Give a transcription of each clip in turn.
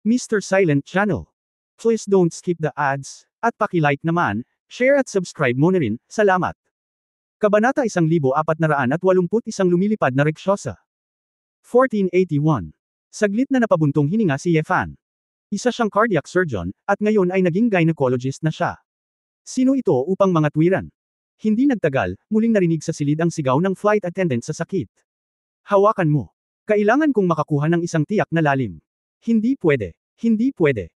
Mr. Silent Channel. Please don't skip the ads, at paki-like naman, share at subscribe mo na rin, salamat. Kabanata 1481 lumilipad na Rakshasa. 1481. Saglit na napabuntong hininga si Yefan. Isa siyang cardiac surgeon, at ngayon ay naging gynecologist na siya. Sino ito upang mga tuwiran? Hindi nagtagal, muling narinig sa silid ang sigaw ng flight attendant sa sakit. Hawakan mo. Kailangan kong makakuha ng isang tiyak na lalim. Hindi pwede. Hindi pwede.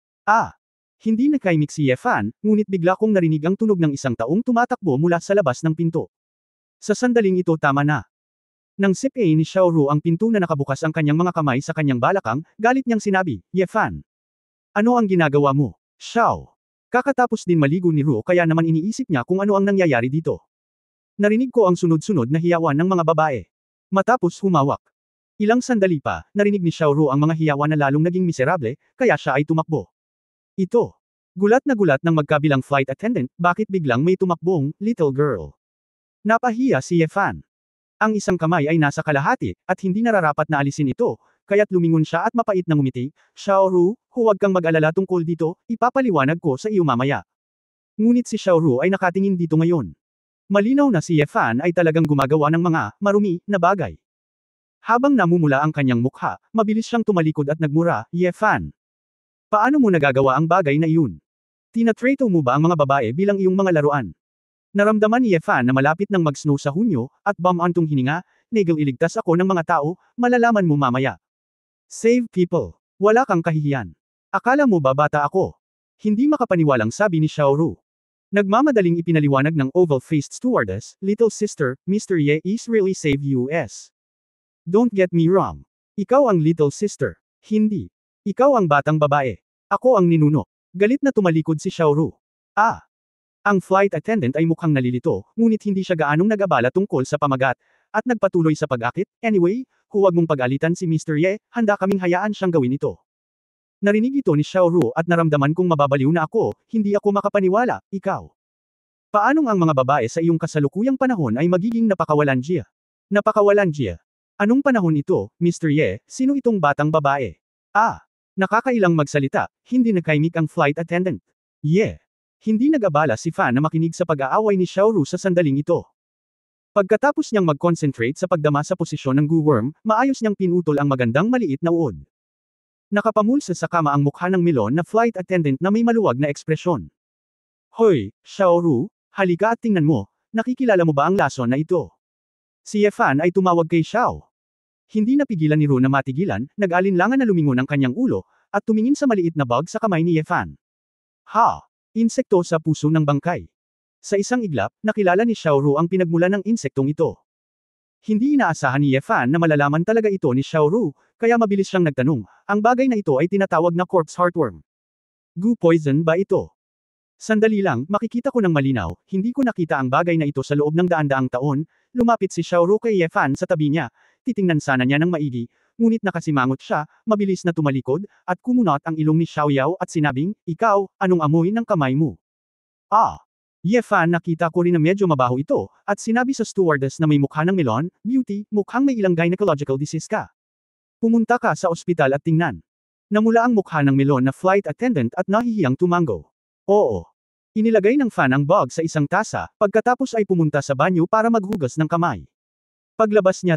Hindi nakaimik si Yefan, ngunit bigla kong narinig ang tunog ng isang taong tumatakbo mula sa labas ng pinto. Sa sandaling ito tama na. Nang sipay ni Xiaoru ang pinto na nakabukas ang kanyang mga kamay sa kanyang balakang, galit niyang sinabi, Yefan. Ano ang ginagawa mo, Xiao? Kakatapos din maligo ni Ru kaya naman iniisip niya kung ano ang nangyayari dito. Narinig ko ang sunod-sunod na hiyawan ng mga babae. Matapos humawak. Ilang sandali pa, narinig ni Xiaoru ang mga hiyawan na lalong naging miserable, kaya siya ay tumakbo. Ito. Gulat na gulat ng magkabilang flight attendant, bakit biglang may tumakbong, little girl. Napahiya si Yefan. Ang isang kamay ay nasa kalahati, at hindi nararapat na alisin ito, kaya't lumingon siya at mapait na ngumiti, Xiaoru, huwag kang mag-alala tungkol dito, ipapaliwanag ko sa iyo mamaya. Ngunit si Xiaoru ay nakatingin dito ngayon. Malinaw na si Yefan ay talagang gumagawa ng mga marumi na bagay. Habang namumula ang kanyang mukha, mabilis siyang tumalikod at nagmura, Yefan. Paano mo nagagawa ang bagay na iyon? Tinatrato mo ba ang mga babae bilang iyong mga laruan? Naramdaman ni Yefan na malapit ng mag-snow sa Hunyo, at bumantong hininga, Nigel iligtas ako ng mga tao, malalaman mo mamaya. Save people. Wala kang kahihiyan. Akala mo ba bata ako? Hindi makapaniwalang sabi ni Xiaoru. Nagmamadaling ipinaliwanag ng oval-faced stewardess, little sister, Mr. Ye is really save US. Don't get me wrong. Ikaw ang little sister. Hindi. Ikaw ang batang babae. Ako ang ninuno. Galit na tumalikod si Xiaoru. Ang flight attendant ay mukhang nalilito, ngunit hindi siya gaanong nag-abala tungkol sa pamagat, at nagpatuloy sa pag-akit, anyway, huwag mong pag-alitan si Mr. Ye, handa kaming hayaan siyang gawin ito. Narinig ito ni Xiaoru at naramdaman kong mababaliw na ako, hindi ako makapaniwala, ikaw. Paanong ang mga babae sa iyong kasalukuyang panahon ay magiging napakawalanjia? Napakawalanjia. Anong panahon ito, Mr. Ye, sino itong batang babae? Nakakailang magsalita, hindi nakaimik ang flight attendant. Yeah. Hindi nag-abala si Fan na makinig sa pag-aaway ni Xiaoru sa sandaling ito. Pagkatapos niyang mag-concentrate sa pagdama sa posisyon ng Gu-worm, maayos niyang pinutol ang magandang maliit na uod. Nakapamulsa sa kama ang mukha ng melon na flight attendant na may maluwag na ekspresyon. Hoy, Xiaoru, halika at tingnan mo, nakikilala mo ba ang lason na ito? Si Yefan ay tumawag kay Xiao. Hindi napigilan ni Ru na matigilan, nag-alinlangan na lumingon ang kanyang ulo, at tumingin sa maliit na bug sa kamay ni Yefan. Insekto sa puso ng bangkay. Sa isang iglap, nakilala ni Xiaoru ang pinagmula ng insektong ito. Hindi inaasahan ni Yefan na malalaman talaga ito ni Xiaoru, kaya mabilis siyang nagtanong, ang bagay na ito ay tinatawag na corpse heartworm. Gu poison ba ito? Sandali lang, makikita ko ng malinaw, hindi ko nakita ang bagay na ito sa loob ng daan-daang taon, lumapit si Xiaoru kay Yefan sa tabi niya, titingnan sana niya ng maigi, ngunit nakasimangot siya, mabilis na tumalikod, at kumunot ang ilong ni Xiaoyao at sinabing, ikaw, anong amoy ng kamay mo? Yefan nakita ko rin na medyo mabaho ito, at sinabi sa stewardess na may mukha ng melon, beauty, mukhang may ilang gynecological disease ka. Pumunta ka sa ospital at tingnan. Namula ang mukha ng melon na flight attendant at nahihiyang tumango. Oo. Inilagay ng Fan ang bug sa isang tasa, pagkatapos ay pumunta sa banyo para maghugas ng kamay. Paglabas niya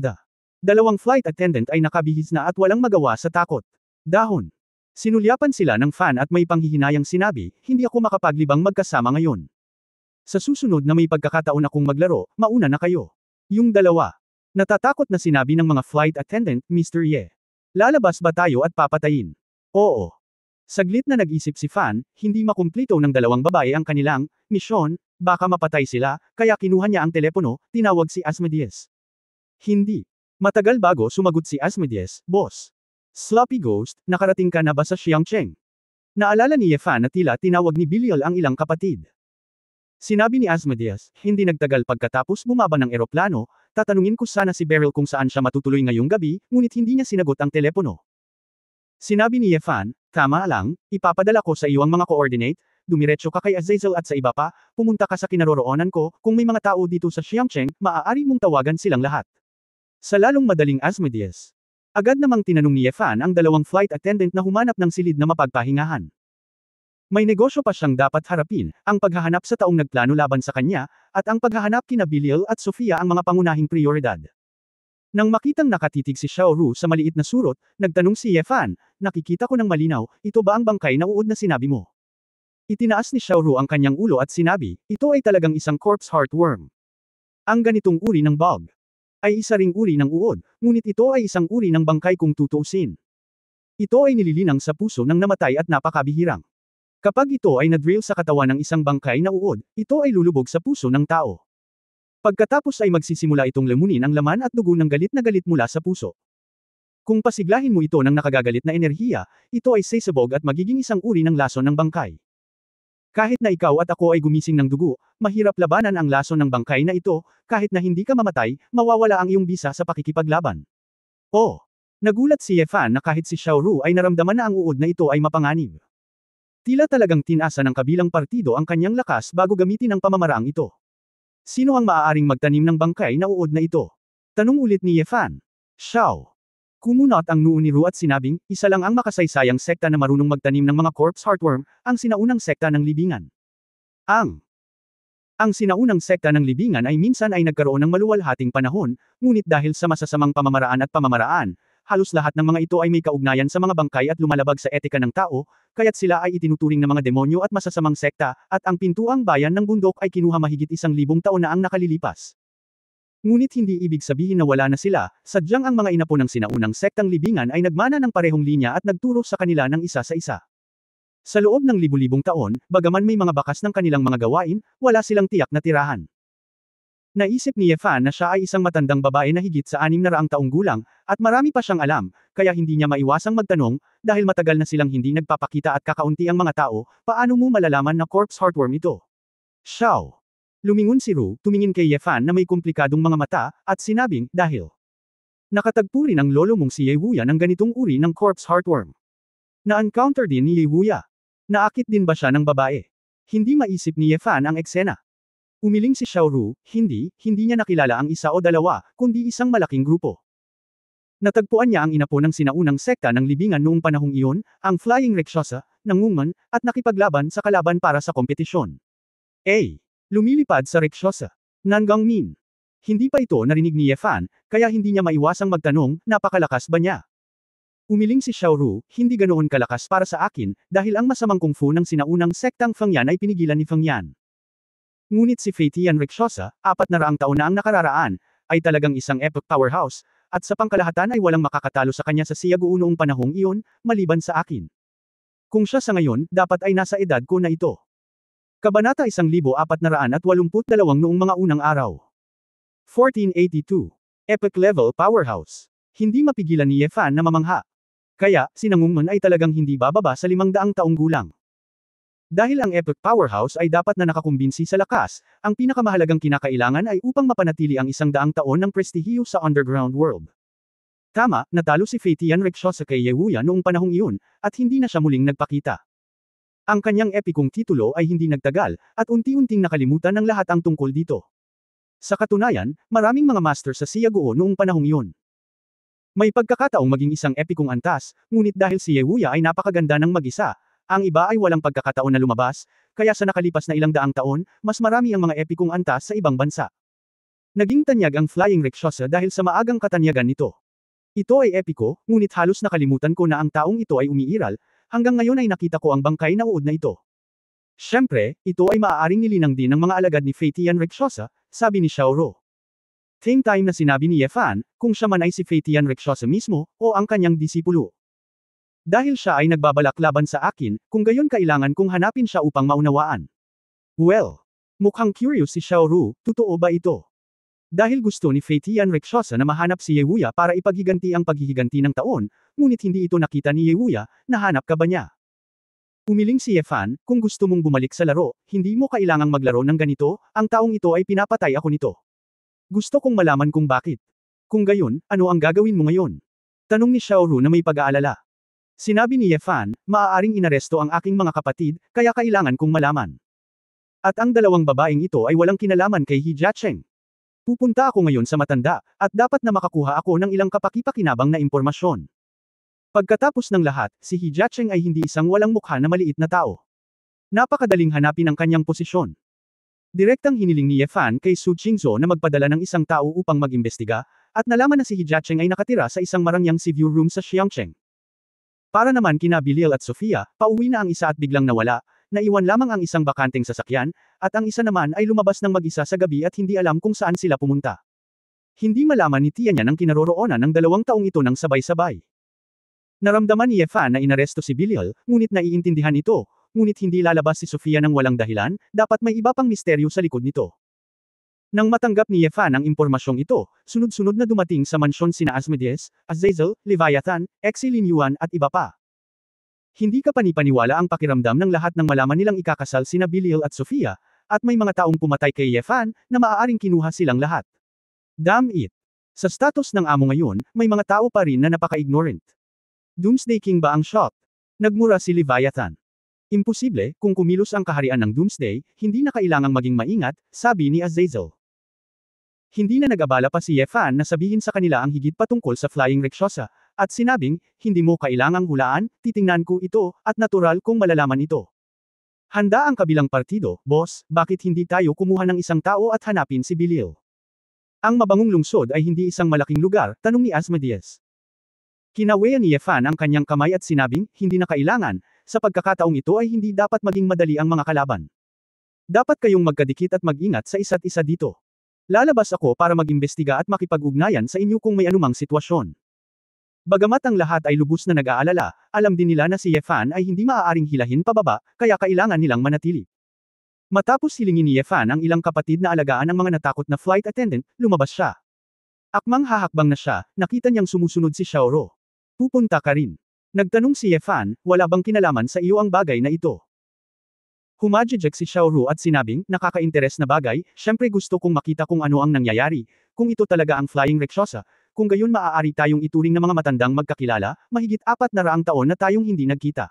dalawang flight attendant ay nakabihis na at walang magawa sa takot. Dahon. Sinulyapan sila ng Fan at may panghihinayang sinabi, hindi ako makapaglibang magkasama ngayon. Sa susunod na may pagkakataon akong maglaro, mauna na kayo. Yung dalawa. Natatakot na sinabi ng mga flight attendant, Mr. Ye. Lalabas ba tayo at papatayin? Oo. Saglit na nag-isip si Fan, hindi makumplito ng dalawang babae ang kanilang misyon, baka mapatay sila, kaya kinuha niya ang telepono, tinawag si Asmodeus. Hindi. Matagal bago sumagot si Asmodeus, boss. Sloppy Ghost, nakarating ka na ba sa Xiangcheng? Naalala ni Yefan na tila tinawag ni Belial ang ilang kapatid. Sinabi ni Asmodeus, hindi nagtagal pagkatapos bumaba ng eroplano, tatanungin ko sana si Beryl kung saan siya matutuloy ngayong gabi, ngunit hindi niya sinagot ang telepono. Sinabi ni Yefan, tama lang, ipapadala ko sa iyo ang mga coordinate, dumiretso ka kay Azazel at sa iba pa, pumunta ka sa kinaroroonan ko, kung may mga tao dito sa Xiangcheng, maaari mong tawagan silang lahat. Sa lalong madaling Asmodeus. Agad namang tinanong ni Yefan ang dalawang flight attendant na humanap ng silid na mapagpahingahan. May negosyo pa siyang dapat harapin, ang paghahanap sa taong nagplano laban sa kanya, at ang paghahanap kina Bilil at Sofia ang mga pangunahing prioridad. Nang makitang nakatitig si Xiaoru sa maliit na surot, nagtanong si Yefan, nakikita ko ng malinaw, ito ba ang bangkay na uod na sinabi mo? Itinaas ni Xiaoru ang kanyang ulo at sinabi, ito ay talagang isang corpse heartworm. Ang ganitong uri ng bug ay isa ring uri ng uod, ngunit ito ay isang uri ng bangkay kung tutuusin. Ito ay nililinang sa puso ng namatay at napakabihirang. Kapag ito ay nadrill sa katawan ng isang bangkay na uod, ito ay lulubog sa puso ng tao. Pagkatapos ay magsisimula itong lamunin ang laman at dugo ng galit na galit mula sa puso. Kung pasiglahin mo ito ng nakagagalit na enerhiya, ito ay sesabog at magiging isang uri ng lason ng bangkay. Kahit na ikaw at ako ay gumising ng dugo, mahirap labanan ang lason ng bangkay na ito, kahit na hindi ka mamatay, mawawala ang iyong bisa sa pakikipaglaban. Oh! Nagulat si Yefan na kahit si Xiaoru ay naramdaman na ang uod na ito ay mapanganib. Tila talagang tinasa ng kabilang partido ang kanyang lakas bago gamitin ang pamamaraang ito. Sino ang maaaring magtanim ng bangkay na uod na ito? Tanong ulit ni Yefan. Xiao. Kumunot ang noo ni Ru at sinabing, isa lang ang makasaysayang sekta na marunong magtanim ng mga corpse heartworm, ang sinaunang sekta ng libingan. Ang sinaunang sekta ng libingan ay minsan ay nagkaroon ng maluwalhating panahon, ngunit dahil sa masasamang pamamaraan, halos lahat ng mga ito ay may kaugnayan sa mga bangkay at lumalabag sa etika ng tao, kaya't sila ay itinuturing na mga demonyo at masasamang sekta, at ang pintuang bayan ng bundok ay kinuha mahigit 1,000 taon na ang nakalilipas. Ngunit hindi ibig sabihin na wala na sila, sadyang ang mga inapo ng sinaunang sektang libingan ay nagmana ng parehong linya at nagturo sa kanila ng isa sa isa. Sa loob ng libu-libong taon, bagaman may mga bakas ng kanilang mga gawain, wala silang tiyak na tirahan. Naisip ni Yefan na siya ay isang matandang babae na higit sa 600 taong gulang, at marami pa siyang alam, kaya hindi niya maiwasang magtanong, dahil matagal na silang hindi nagpapakita at kakaunti ang mga tao, paano mo malalaman na corpse heartworm ito? Xiao. Lumingon si Ru, tumingin kay Yefan na may komplikadong mga mata, at sinabing, dahil nakatagpo rin ang lolo mong si Yewuya ng ganitong uri ng corpse heartworm. Na-encounter din ni Yewuya. Naakit din ba siya ng babae? Hindi maisip ni Yefan ang eksena. Umiling si Xiaoru, hindi niya nakilala ang isa o dalawa, kundi isang malaking grupo. Natagpuan niya ang inapo ng sinaunang sekta ng libingan noong panahong iyon, ang Flying Rakshasa, nangunguman, at nakipaglaban sa kalaban para sa kompetisyon. Lumilipad sa Rakshasa. Nangangmin. Hindi pa ito narinig ni Yefan, kaya hindi niya maiwasang magtanong, napakalakas ba niya? Umiling si Xiaoru, hindi ganoon kalakas para sa akin, dahil ang masamang kung fu ng sinaunang sektang Fengyan ay pinigilan ni Fengyan. Ngunit si Fei Tian Rakshasa, 400 taon na ang nakararaan, ay talagang isang epic powerhouse, at sa pangkalahatan ay walang makakatalo sa kanya sa Siaguo noong panahong iyon, maliban sa akin. Kung siya sa ngayon, dapat ay nasa edad ko na ito. Kabanata 1482 noong mga unang araw. 1482. Epic level powerhouse. Hindi mapigilan ni Yefan na mamangha. Kaya, si Nangungman ay talagang hindi bababa sa 500 taong gulang. Dahil ang epic powerhouse ay dapat na nakakumbinsi sa lakas, ang pinakamahalagang kinakailangan ay upang mapanatili ang 100 taon ng prestihiyo sa underground world. Tama, natalo si Fei Tian Rakshasa kay Yewuya noong panahong iyon, at hindi na siya muling nagpakita. Ang kanyang epikong titulo ay hindi nagtagal, at unti-unting nakalimutan ng lahat ang tungkol dito. Sa katunayan, maraming mga master sa Siaguo noong panahong iyon. May pagkakataong maging isang epikong antas, ngunit dahil si Yewuya ay napakaganda ng mag-isa, ang iba ay walang pagkakataon na lumabas, kaya sa nakalipas na 100 taon, mas marami ang mga epikong antas sa ibang bansa. Naging tanyag ang Flying Rakshasa dahil sa maagang katanyagan nito. Ito ay epiko, ngunit halos nakalimutan ko na ang taong ito ay umiiral, hanggang ngayon ay nakita ko ang bangkay na uod na ito. Siyempre, ito ay maaaring nilinang din ng mga alagad ni Fei Tian Rakshasa, sabi ni Xiaoru. Same time na sinabi ni Yefan, kung siya man ay si Fei Tian Rakshasa mismo, o ang kanyang disipulo. Dahil siya ay nagbabalak laban sa akin, kung gayon kailangan kong hanapin siya upang maunawaan. Well, mukhang curious si Xiaoru, totoo ba ito? Dahil gusto ni Fei Tian Rakshasa na mahanap si Yewuya para ipaghiganti ang paghihiganti ng taon, ngunit hindi ito nakita ni Yewuya, nahanap ka ba niya? Umiling si Yefan, kung gusto mong bumalik sa laro, hindi mo kailangang maglaro ng ganito, ang taong ito ay pinapatay ako nito. Gusto kong malaman kung bakit. Kung gayon, ano ang gagawin mo ngayon? Tanong ni Xiaoru na may pag-aalala. Sinabi ni Yefan, maaaring inaresto ang aking mga kapatid, kaya kailangan kong malaman. At ang dalawang babaeng ito ay walang kinalaman kay He Jiacheng. Pupunta ako ngayon sa matanda, at dapat na makakuha ako ng ilang kapaki-pakinabang na impormasyon. Pagkatapos ng lahat, si He Jiacheng ay hindi isang walang mukha na maliit na tao. Napakadaling hanapin ang kanyang posisyon. Direktang hiniling ni Ye Fan kay Su Qingzhou na magpadala ng isang tao upang mag-imbestiga, at nalaman na si He Jiacheng ay nakatira sa isang marangyang sea view room sa Xiangcheng. Para naman kina Bilil at Sofia, pauwi na ang isa at biglang nawala, naiwan lamang ang isang bakanteng sasakyan, at ang isa naman ay lumabas ng mag-isa sa gabi at hindi alam kung saan sila pumunta. Hindi malaman ni Tia niya ng kinaroroonan ng 2 taong ito ng sabay-sabay. Naramdaman ni Ye Fan na inaresto si Bilil, ngunit naiintindihan ito, ngunit hindi lalabas si Sofia ng walang dahilan, dapat may iba pang misteryo sa likod nito. Nang matanggap ni Ye Fan ang impormasyong ito, sunod-sunod na dumating sa mansyon sina Asmodeus, Azazel, Leviathan, Exi Lin Yuan at iba pa. Hindi ka panipaniwala ang pakiramdam ng lahat nang malaman nilang ikakasal sina Bilil at Sofia, at may mga taong pumatay kay Ye Fan, na maaaring kinuha silang lahat. Damn it! Sa status ng amo ngayon, may mga tao pa rin na napaka-ignorant. Doomsday King ba ang shot? Nagmura si Leviathan. Imposible, kung kumilos ang kaharian ng Doomsday, hindi na kailangang maging maingat, sabi ni Azazel. Hindi na nag-abala pa si Ye Fan na sabihin sa kanila ang higit patungkol sa Flying Rakshasa, at sinabing, hindi mo kailangang hulaan, titingnan ko ito, at natural kung malalaman ito. Handa ang kabilang partido, boss, bakit hindi tayo kumuha ng isang tao at hanapin si Bilil? Ang mabangong lungsod ay hindi isang malaking lugar, tanong ni Asmodeus. Kinawean ni Ye Fan ang kanyang kamay at sinabing, hindi na kailangan, sa pagkakataong ito ay hindi dapat maging madali ang mga kalaban. Dapat kayong magkadikit at mag-ingat sa isa't isa dito. Lalabas ako para mag-imbestiga at makipag-ugnayan sa inyo kung may anumang sitwasyon. Bagamat ang lahat ay lubos na nag-aalala, alam din nila na si Ye Fan ay hindi maaaring hilahin pababa, kaya kailangan nilang manatili. Matapos hilingin ni Ye Fan ang ilang kapatid na alagaan ang mga natakot na flight attendant, lumabas siya. Akmang hahakbang na siya, nakita niyang sumusunod si Xiaoro. Pupunta ka rin. Nagtanong si Ye Fan, wala bang kinalaman sa iyo ang bagay na ito? Humajijek si Xiaoro at sinabing, nakaka-interes na bagay, syempre gusto kong makita kung ano ang nangyayari, kung ito talaga ang Flying Rakshasa, kung gayon maaari tayong ituring na mga matandang magkakilala, mahigit 400 taon na tayong hindi nagkita.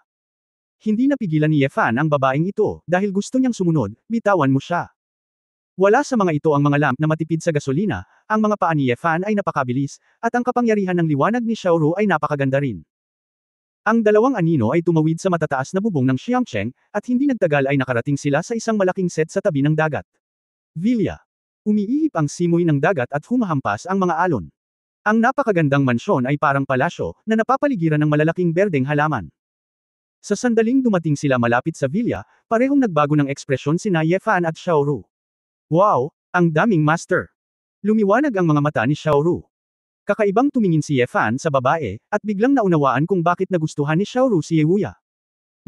Hindi napigilan ni Ye Fan ang babaeng ito, dahil gusto niyang sumunod, bitawan mo siya. Wala sa mga ito ang mga lamp na matipid sa gasolina, ang mga paa ni Ye Fan ay napakabilis, at ang kapangyarihan ng liwanag ni Xiaoro ay napakaganda rin. Ang dalawang anino ay tumawid sa matataas na bubong ng Xiangcheng, at hindi nagtagal ay nakarating sila sa isang malaking set sa tabi ng dagat. Villa. Umiihip ang simoy ng dagat at humahampas ang mga alon. Ang napakagandang mansyon ay parang palasyo, na napapaligiran ng malalaking berdeng halaman. Sa sandaling dumating sila malapit sa villa, parehong nagbago ng ekspresyon sina Ye Fan at Xiaoro. Wow! Ang daming master! Lumiwanag ang mga mata ni Xiaoro. Kakaibang tumingin si Ye Fan sa babae, at biglang naunawaan kung bakit nagustuhan ni Xiaoro si Ye Wuya.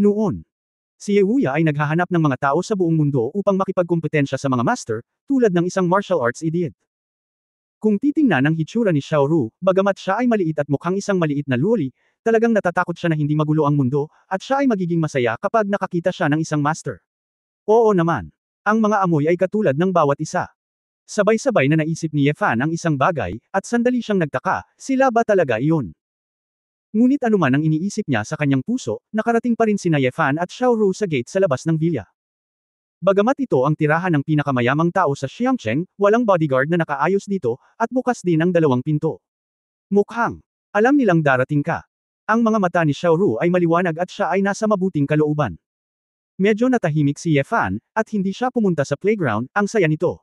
Noon, si Ye Wuya ay naghahanap ng mga tao sa buong mundo upang makipagkompetensya sa mga master, tulad ng isang martial arts idiot. Kung titingnan ang hitsura ni Xiaoro, bagamat siya ay maliit at mukhang isang maliit na loli, talagang natatakot siya na hindi magulo ang mundo, at siya ay magiging masaya kapag nakakita siya ng isang master. Oo naman. Ang mga amoy ay katulad ng bawat isa. Sabay-sabay na naisip ni Ye Fan ang isang bagay, at sandali siyang nagtaka, sila ba talaga iyon? Ngunit anuman ang iniisip niya sa kanyang puso, nakarating pa rin sina Ye Fan at Xiaoro sa gate sa labas ng villa. Bagamat ito ang tirahan ng pinakamayamang tao sa Xiangcheng, walang bodyguard na nakaayos dito, at bukas din ang 2 pinto. Mukhang, alam nilang darating ka. Ang mga mata ni Xiaoro ay maliwanag at siya ay nasa mabuting kalooban. Medyo natahimik si Ye Fan, at hindi siya pumunta sa playground, ang saya nito.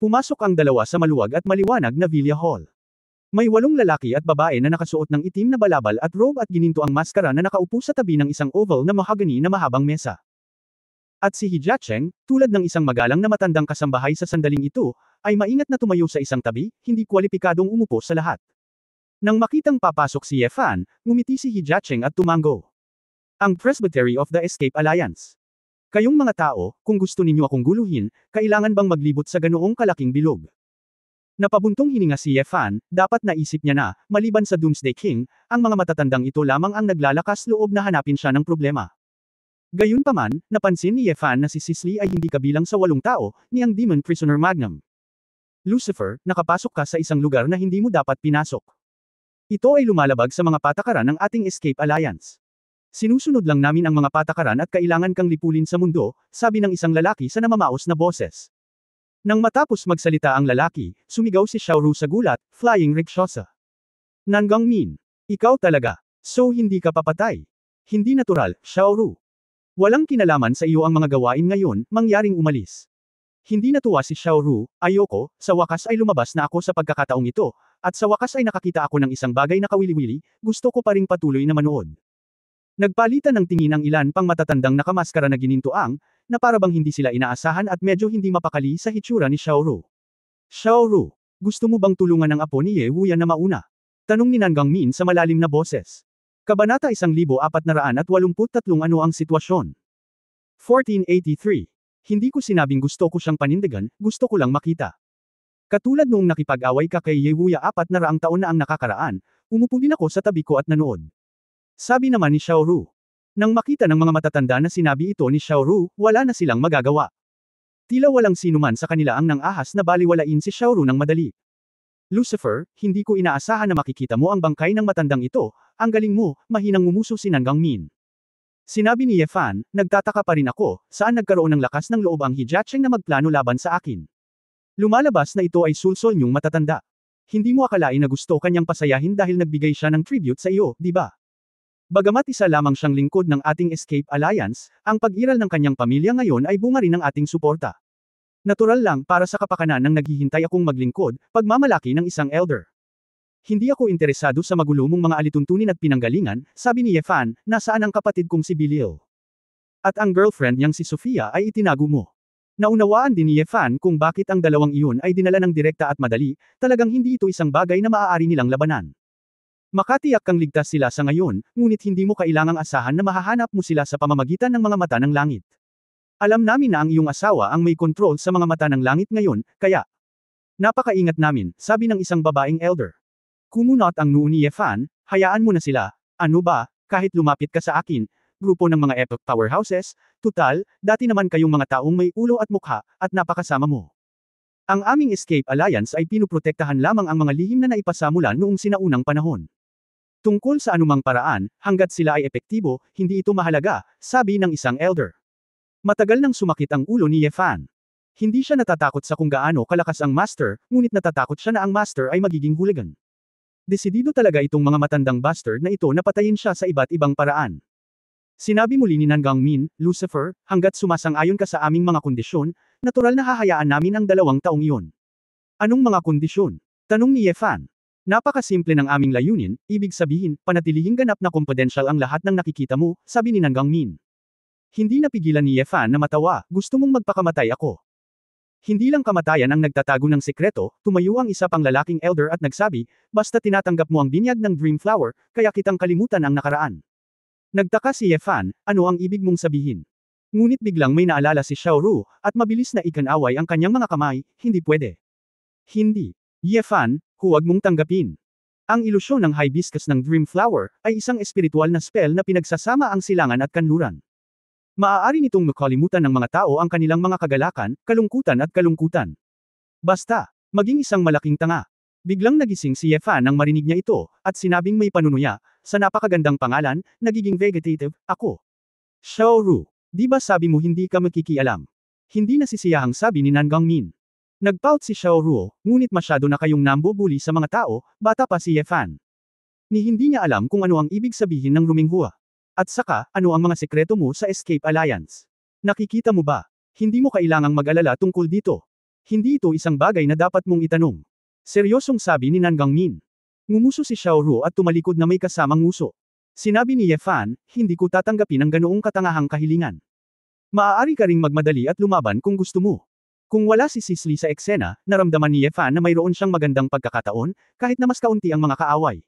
Pumasok ang dalawa sa maluwag at maliwanag na Villa Hall. May 8 lalaki at babae na nakasuot ng itim na balabal at robe at gininto ang maskara na nakaupo sa tabi ng isang oval na mahogany na mahabang mesa. At si He Jiacheng, tulad ng isang magalang na matandang kasambahay sa sandaling ito, ay maingat na tumayo sa isang tabi, hindi kwalipikadong umupo sa lahat. Nang makitang papasok si Ye Fan, ngumiti si He Jiacheng at tumango. Ang Presbytery of the Escape Alliance. Kayong mga tao, kung gusto ninyo akong guluhin, kailangan bang maglibot sa ganoong kalaking bilog? Napabuntong hininga si Ye Fan, dapat naisip niya na, maliban sa Doomsday King, ang mga matatandang ito lamang ang naglalakas loob na hanapin siya ng problema. Gayunpaman, napansin ni Ye Fan na si Sisley ay hindi kabilang sa 8 tao, ni ang Demon Prisoner Magnum. Lucifer, nakapasok ka sa isang lugar na hindi mo dapat pinasok. Ito ay lumalabag sa mga patakaran ng ating Escape Alliance. Sinusunod lang namin ang mga patakaran at kailangan kang lipulin sa mundo, sabi ng isang lalaki sa namamaos na boses. Nang matapos magsalita ang lalaki, sumigaw si Xiaoru sa gulat, flying rickshaw. Nangangmin. Ikaw talaga. So hindi ka papatay. Hindi natural, Xiaoru. Walang kinalaman sa iyo ang mga gawain ngayon, mangyaring umalis. Hindi natuwa si Xiaoru, ayoko, sa wakas ay lumabas na ako sa pagkakataong ito, at sa wakas ay nakakita ako ng isang bagay na kawili-wili, gusto ko pa ring patuloy na manood. Nagpalitan ng tingin ang ilan pang matatandang nakamaskara na ginintuang, na para bang hindi sila inaasahan at medyo hindi mapakali sa hitsura ni Xiaoru. Xiaoru, gusto mo bang tulungan ang apo ni Ye Wuyan na mauna? Tanong ni Nangangmin sa malalim na boses. Kabanata 1483 Ano ang sitwasyon? 1483. Hindi ko sinabing gusto ko siyang panindigan, gusto ko lang makita. Katulad noong nakipag-away ka kay Ye Wuya 400 taon na ang nakakaraan, umupo din ako sa tabi ko at nanood. Sabi naman ni Xiaoru. Nang makita ng mga matatanda na sinabi ito ni Xiaoru, wala na silang magagawa. Tila walang sinuman sa kanila ang nang-ahas na baliwalain si Xiaoru ng madali. Lucifer, hindi ko inaasahan na makikita mo ang bangkay ng matandang ito, ang galing mo, mahinang ngumuso si Nangangmin. Sinabi ni Ye Fan, nagtataka pa rin ako, saan nagkaroon ng lakas ng loob ang Hijacheng na magplano laban sa akin. Lumalabas na ito ay sulsol niyong matatanda. Hindi mo akalain na gusto kanyang pasayahin dahil nagbigay siya ng tribute sa iyo, di ba? Bagamat isa lamang siyang lingkod ng ating Escape Alliance, ang pag-iral ng kanyang pamilya ngayon ay bunga rin ng ating suporta. Natural lang para sa kapakanan ng naghihintay akong maglingkod, pagmamalaki ng isang elder. Hindi ako interesado sa magulo mong mga alituntunin at pinanggalingan, sabi ni Ye Fan, nasaan ang kapatid kong si Bilil? At ang girlfriend niyang si Sofia ay itinago mo. Naunawaan din ni Ye Fan kung bakit ang dalawang iyon ay dinala ng direkta at madali, talagang hindi ito isang bagay na maaari nilang labanan. Makatiyak kang ligtas sila sa ngayon, ngunit hindi mo kailangang asahan na mahahanap mo sila sa pamamagitan ng mga mata ng langit. Alam namin na ang iyong asawa ang may kontrol sa mga mata ng langit ngayon, kaya napakaingat namin, sabi ng isang babaeng elder. Kumunot ang noo ni Ye Fan, hayaan mo na sila, ano ba, kahit lumapit ka sa akin, grupo ng mga epic powerhouses, tutal, dati naman kayong mga taong may ulo at mukha, at napakasama mo. Ang aming Escape Alliance ay pinuprotektahan lamang ang mga lihim na naipasa mula noong sinaunang panahon. Tungkol sa anumang paraan, hanggat sila ay epektibo, hindi ito mahalaga, sabi ng isang elder. Matagal nang sumakit ang ulo ni Ye Fan. Hindi siya natatakot sa kung gaano kalakas ang master, ngunit natatakot siya na ang master ay magiging hooligan. Desidido talaga itong mga matandang bastard na ito na patayin siya sa iba't ibang paraan. Sinabi muli ni Nangangmin, Lucifer, hanggat sumasang-ayon ka sa aming mga kondisyon, natural na hahayaan namin ang 2 taong iyon. Anong mga kondisyon? Tanong ni Ye Fan. Napakasimple ng aming layunin, ibig sabihin, panatilihing ganap na confidential ang lahat ng nakikita mo, sabi ni Nangangmin. Hindi napigilan ni Ye Fan na matawa, gusto mong magpakamatay ako. Hindi lang kamatayan ang nagtatago ng sekreto, tumayo ang isa pang lalaking elder at nagsabi, basta tinatanggap mo ang binyag ng Dream Flower, kaya kitang kalimutan ang nakaraan. Nagtaka si Ye Fan, ano ang ibig mong sabihin? Ngunit biglang may naalala si Xiaoru, at mabilis na ikanaway ang kanyang mga kamay, hindi pwede. Hindi. Ye Fan, huwag mong tanggapin. Ang ilusyon ng hibiscus ng Dream Flower, ay isang espiritual na spell na pinagsasama ang silangan at kanluran. Maaari nitong makalimutan ng mga tao ang kanilang mga kagalakan, kalungkutan at kalungkutan. Basta, maging isang malaking tanga. Biglang nagising si Ye Fan nang marinig niya ito, at sinabing may panunuya, sa napakagandang pangalan, nagiging vegetative, ako. Xiaoru, di ba sabi mo hindi ka makikialam? Hindi nasisiyahang sabi ni Nangangmin. Nagpout si Xiaoru, ngunit masyado na kayong nambubuli sa mga tao, bata pa si Ye Fan. Ni hindi niya alam kung ano ang ibig sabihin ng ruminghua. At saka, ano ang mga sekreto mo sa Escape Alliance? Nakikita mo ba? Hindi mo kailangang mag-alala tungkol dito. Hindi ito isang bagay na dapat mong itanong. Seryosong sabi ni Nangangmin. Ngumuso si Xiaoru at tumalikod na may kasamang nguso. Sinabi ni Ye Fan, hindi ko tatanggapin ang ganoong katangahang kahilingan. Maaari ka ring magmadali at lumaban kung gusto mo. Kung wala si Sisley sa eksena, naramdaman ni Ye Fan na mayroon siyang magandang pagkakataon, kahit na mas kaunti ang mga kaaway.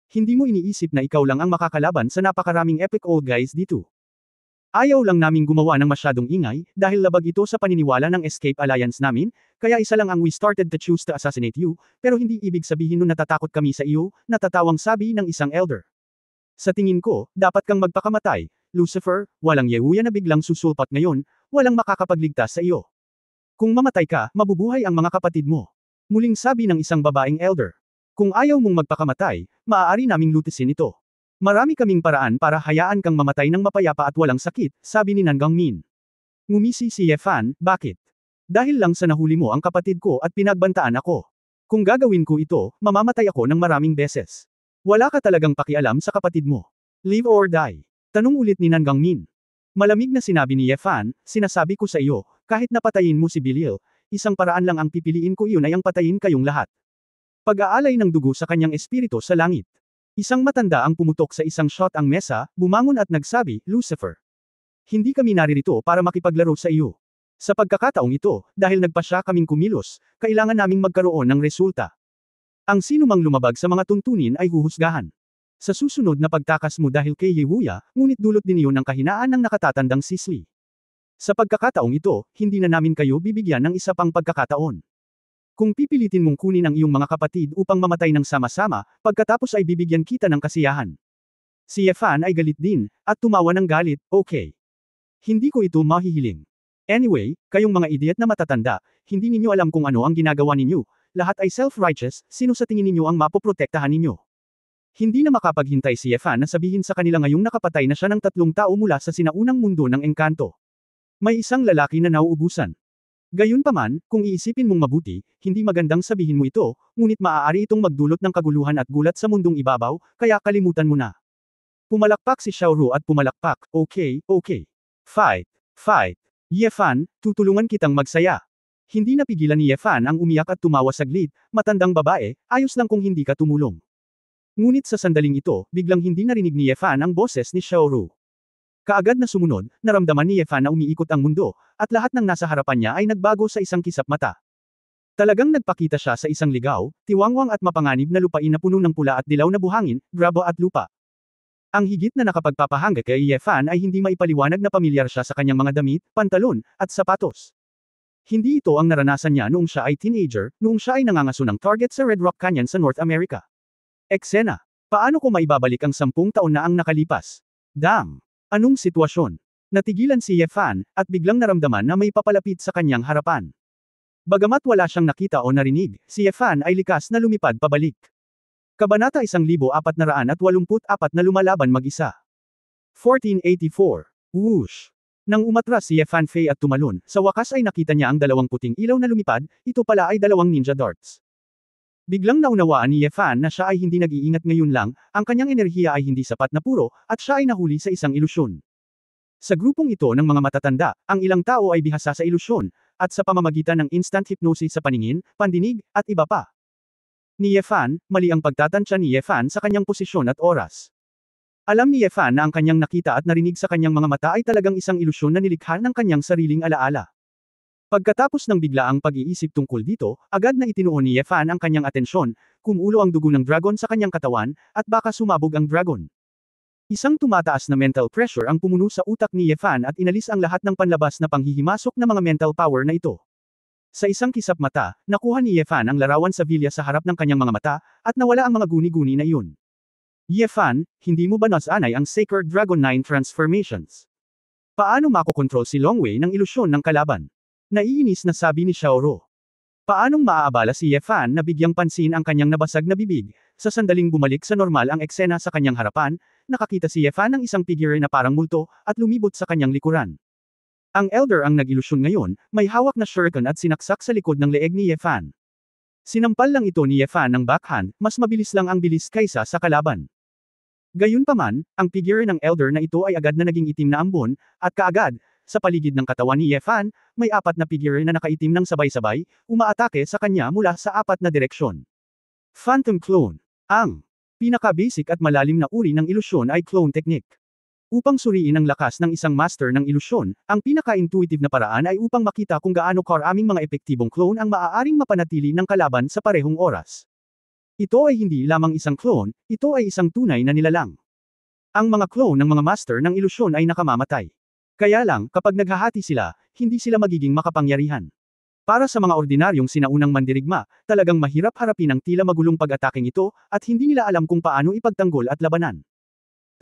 Hindi mo iniisip na ikaw lang ang makakalaban sa napakaraming epic old guys dito. Ayaw lang naming gumawa ng masyadong ingay, dahil labag ito sa paniniwala ng Escape Alliance namin, kaya isa lang ang we started to choose to assassinate you, pero hindi ibig sabihin nun natatakot kami sa iyo, natatawang sabi ng isang elder. Sa tingin ko, dapat kang magpakamatay, Lucifer, walang Ye Wuya na biglang susulpat ngayon, walang makakapagligtas sa iyo. Kung mamatay ka, mabubuhay ang mga kapatid mo. Muling sabi ng isang babaeng elder. Kung ayaw mong magpakamatay, maaari naming lutisin ito. Marami kaming paraan para hayaan kang mamatay ng mapayapa at walang sakit, sabi ni Nangangmin. Ngumisi si Ye Fan, bakit? Dahil lang sa nahuli mo ang kapatid ko at pinagbantaan ako. Kung gagawin ko ito, mamamatay ako ng maraming beses. Wala ka talagang pakialam sa kapatid mo. Live or die. Tanong ulit ni Nan Gangmin. Malamig na sinabi ni Ye Fan, sinasabi ko sa iyo, kahit napatayin mo si Bilil, isang paraan lang ang pipiliin ko, iyon ay ang patayin kayong lahat. Pag-aalay ng dugo sa kanyang espiritu sa langit. Isang matanda ang pumutok sa isang shot ang mesa, bumangon at nagsabi, Lucifer. Hindi kami naririto para makipaglaro sa iyo. Sa pagkakataong ito, dahil nagpasya kaming kumilos, kailangan naming magkaroon ng resulta. Ang sinumang lumabag sa mga tuntunin ay huhusgahan. Sa susunod na pagtakas mo dahil kay Yewuya, ngunit dulot din iyon ng kahinaan ng nakatatandang Sisli. Sa pagkakataong ito, hindi na namin kayo bibigyan ng isa pang pagkakataon. Kung pipilitin mong kunin ang iyong mga kapatid upang mamatay ng sama-sama, pagkatapos ay bibigyan kita ng kasiyahan. Si Ye Fan ay galit din, at tumawa ng galit, okay. Hindi ko ito mahihiling. Anyway, kayong mga idiot na matatanda, hindi ninyo alam kung ano ang ginagawa ninyo, lahat ay self-righteous, sino sa tingin ninyo ang mapoprotektahan ninyo? Hindi na makapaghintay si Ye Fan na sabihin sa kanila ngayong nakapatay na siya ng 3 tao mula sa sinaunang mundo ng engkanto. May isang lalaki na nauubusan. Gayunpaman, kung iisipin mong mabuti, hindi magandang sabihin mo ito, ngunit maaari itong magdulot ng kaguluhan at gulat sa mundong ibabaw, kaya kalimutan mo na. Pumalakpak si Xiaoru at pumalakpak, okay. Fight. Ye Fan, tutulungan kitang magsaya. Hindi napigilan ni Ye Fan ang umiyak at tumawa saglit, matandang babae, ayos lang kung hindi ka tumulong. Ngunit sa sandaling ito, biglang hindi narinig ni Ye Fan ang boses ni Xiaoru. Kaagad na sumunod, naramdaman ni Ye Fan na umiikot ang mundo, at lahat ng nasa harapan niya ay nagbago sa isang kisap mata. Talagang nagpakita siya sa isang ligaw, tiwangwang at mapanganib na lupain na puno ng pula at dilaw na buhangin, graba at lupa. Ang higit na nakapagpapahanga kay Ye Fan ay hindi maipaliwanag na pamilyar siya sa kanyang mga damit, pantalon, at sapatos. Hindi ito ang naranasan niya noong siya ay teenager, noong siya ay nangangaso ng target sa Red Rock Canyon sa North America. Eksena. Paano ko maibabalik ang 10 taon na ang nakalipas? Damn! Anong sitwasyon? Natigilan si Ye Fan, at biglang naramdaman na may papalapit sa kanyang harapan. Bagamat wala siyang nakita o narinig, si Ye Fan ay likas na lumipad pabalik. Kabanata 1484 na lumalaban mag-isa. 1484. Whoosh! Nang umatras si Ye Fan Fei at tumalon, sa wakas ay nakita niya ang 2 puting ilaw na lumipad, ito pala ay 2 ninja darts. Biglang naunawaan ni Ye Fan na siya ay hindi nag-iingat ngayon lang, ang kanyang enerhiya ay hindi sapat na puro, at siya ay nahuli sa isang ilusyon. Sa grupong ito ng mga matatanda, ang ilang tao ay bihasa sa ilusyon, at sa pamamagitan ng instant hypnosis sa paningin, pandinig, at iba pa. Ni Ye Fan, mali ang pagtatansya ni Ye Fan sa kanyang posisyon at oras. Alam ni Ye Fan na ang kanyang nakita at narinig sa kanyang mga mata ay talagang isang ilusyon na nilikha ng kanyang sariling alaala. Pagkatapos ng biglaang pag-iisip tungkol dito, agad na itinuon ni Ye Fan ang kanyang atensyon, kumulo ang dugo ng dragon sa kanyang katawan, at baka sumabog ang dragon. Isang tumataas na mental pressure ang pumuno sa utak ni Ye Fan at inalis ang lahat ng panlabas na panghihimasok na mga mental power na ito. Sa isang kisap mata, nakuha ni Ye Fan ang larawan sa vilya sa harap ng kanyang mga mata, at nawala ang mga guni-guni na iyon. Ye Fan, hindi mo ba nasanay ang Sacred Dragon 9 transformations? Paano makokontrol si Longwei ng ilusyon ng kalaban? Naiinis na sabi ni Xiaoru. Paanong maaabala si Ye Fan na bigyang pansin ang kanyang nabasag na bibig, sa sandaling bumalik sa normal ang eksena sa kanyang harapan, nakakita si Ye Fan ng isang figure na parang multo, at lumibot sa kanyang likuran. Ang Elder ang nag-ilusyon ngayon, may hawak na shuriken at sinaksak sa likod ng leeg ni Ye Fan. Sinampal lang ito ni Ye Fan ng backhand, mas mabilis lang ang bilis kaysa sa kalaban. Gayunpaman, ang figure ng Elder na ito ay agad na naging itim na ambon, at kaagad, sa paligid ng katawan ni Ye Fan, may 4 na figure na nakaitim ng sabay-sabay, umaatake sa kanya mula sa 4 na direksyon. Phantom Clone. Ang pinaka-basic at malalim na uri ng ilusyon ay clone technique. Upang suriin ang lakas ng isang master ng ilusyon, ang pinaka-intuitive na paraan ay upang makita kung gaano karaming mga epektibong clone ang maaaring mapanatili ng kalaban sa parehong oras. Ito ay hindi lamang isang clone, ito ay isang tunay na nilalang. Ang mga clone ng mga master ng ilusyon ay nakamamatay. Kaya lang, kapag naghahati sila, hindi sila magiging makapangyarihan. Para sa mga ordinaryong sinaunang mandirigma, talagang mahirap harapin ang tila magulong pag-ataking ito, at hindi nila alam kung paano ipagtanggol at labanan.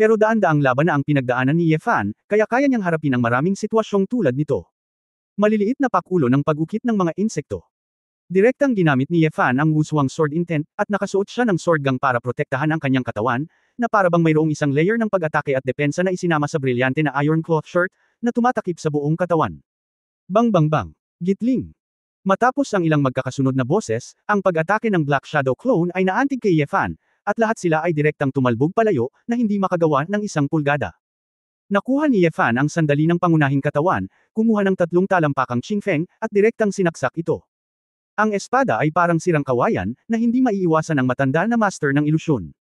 Pero daan-daang laban na ang pinagdaanan ni Ye Fan, kaya kaya niyang harapin ang maraming sitwasyong tulad nito. Maliliit na pakulo ng pag-ukit ng mga insekto. Direktang ginamit ni Ye Fan ang Wushuang Sword Intent, at nakasuot siya ng sword gang para protektahan ang kanyang katawan, na para bang mayroong isang layer ng pag-atake at depensa na isinama sa brilyante na iron cloth shirt, na tumatakip sa buong katawan. Bang bang bang. Gitling. Matapos ang ilang magkakasunod na boses, ang pag-atake ng Black Shadow clone ay naantig kay Yefan, at lahat sila ay direktang tumalbog palayo na hindi makagawa ng isang pulgada. Nakuha ni Yefan ang sandali ng pangunahing katawan, kumuha ng 3 talampakang Qingfeng, at direktang sinaksak ito. Ang espada ay parang sirang kawayan, na hindi maiiwasan ng matanda na master ng ilusyon.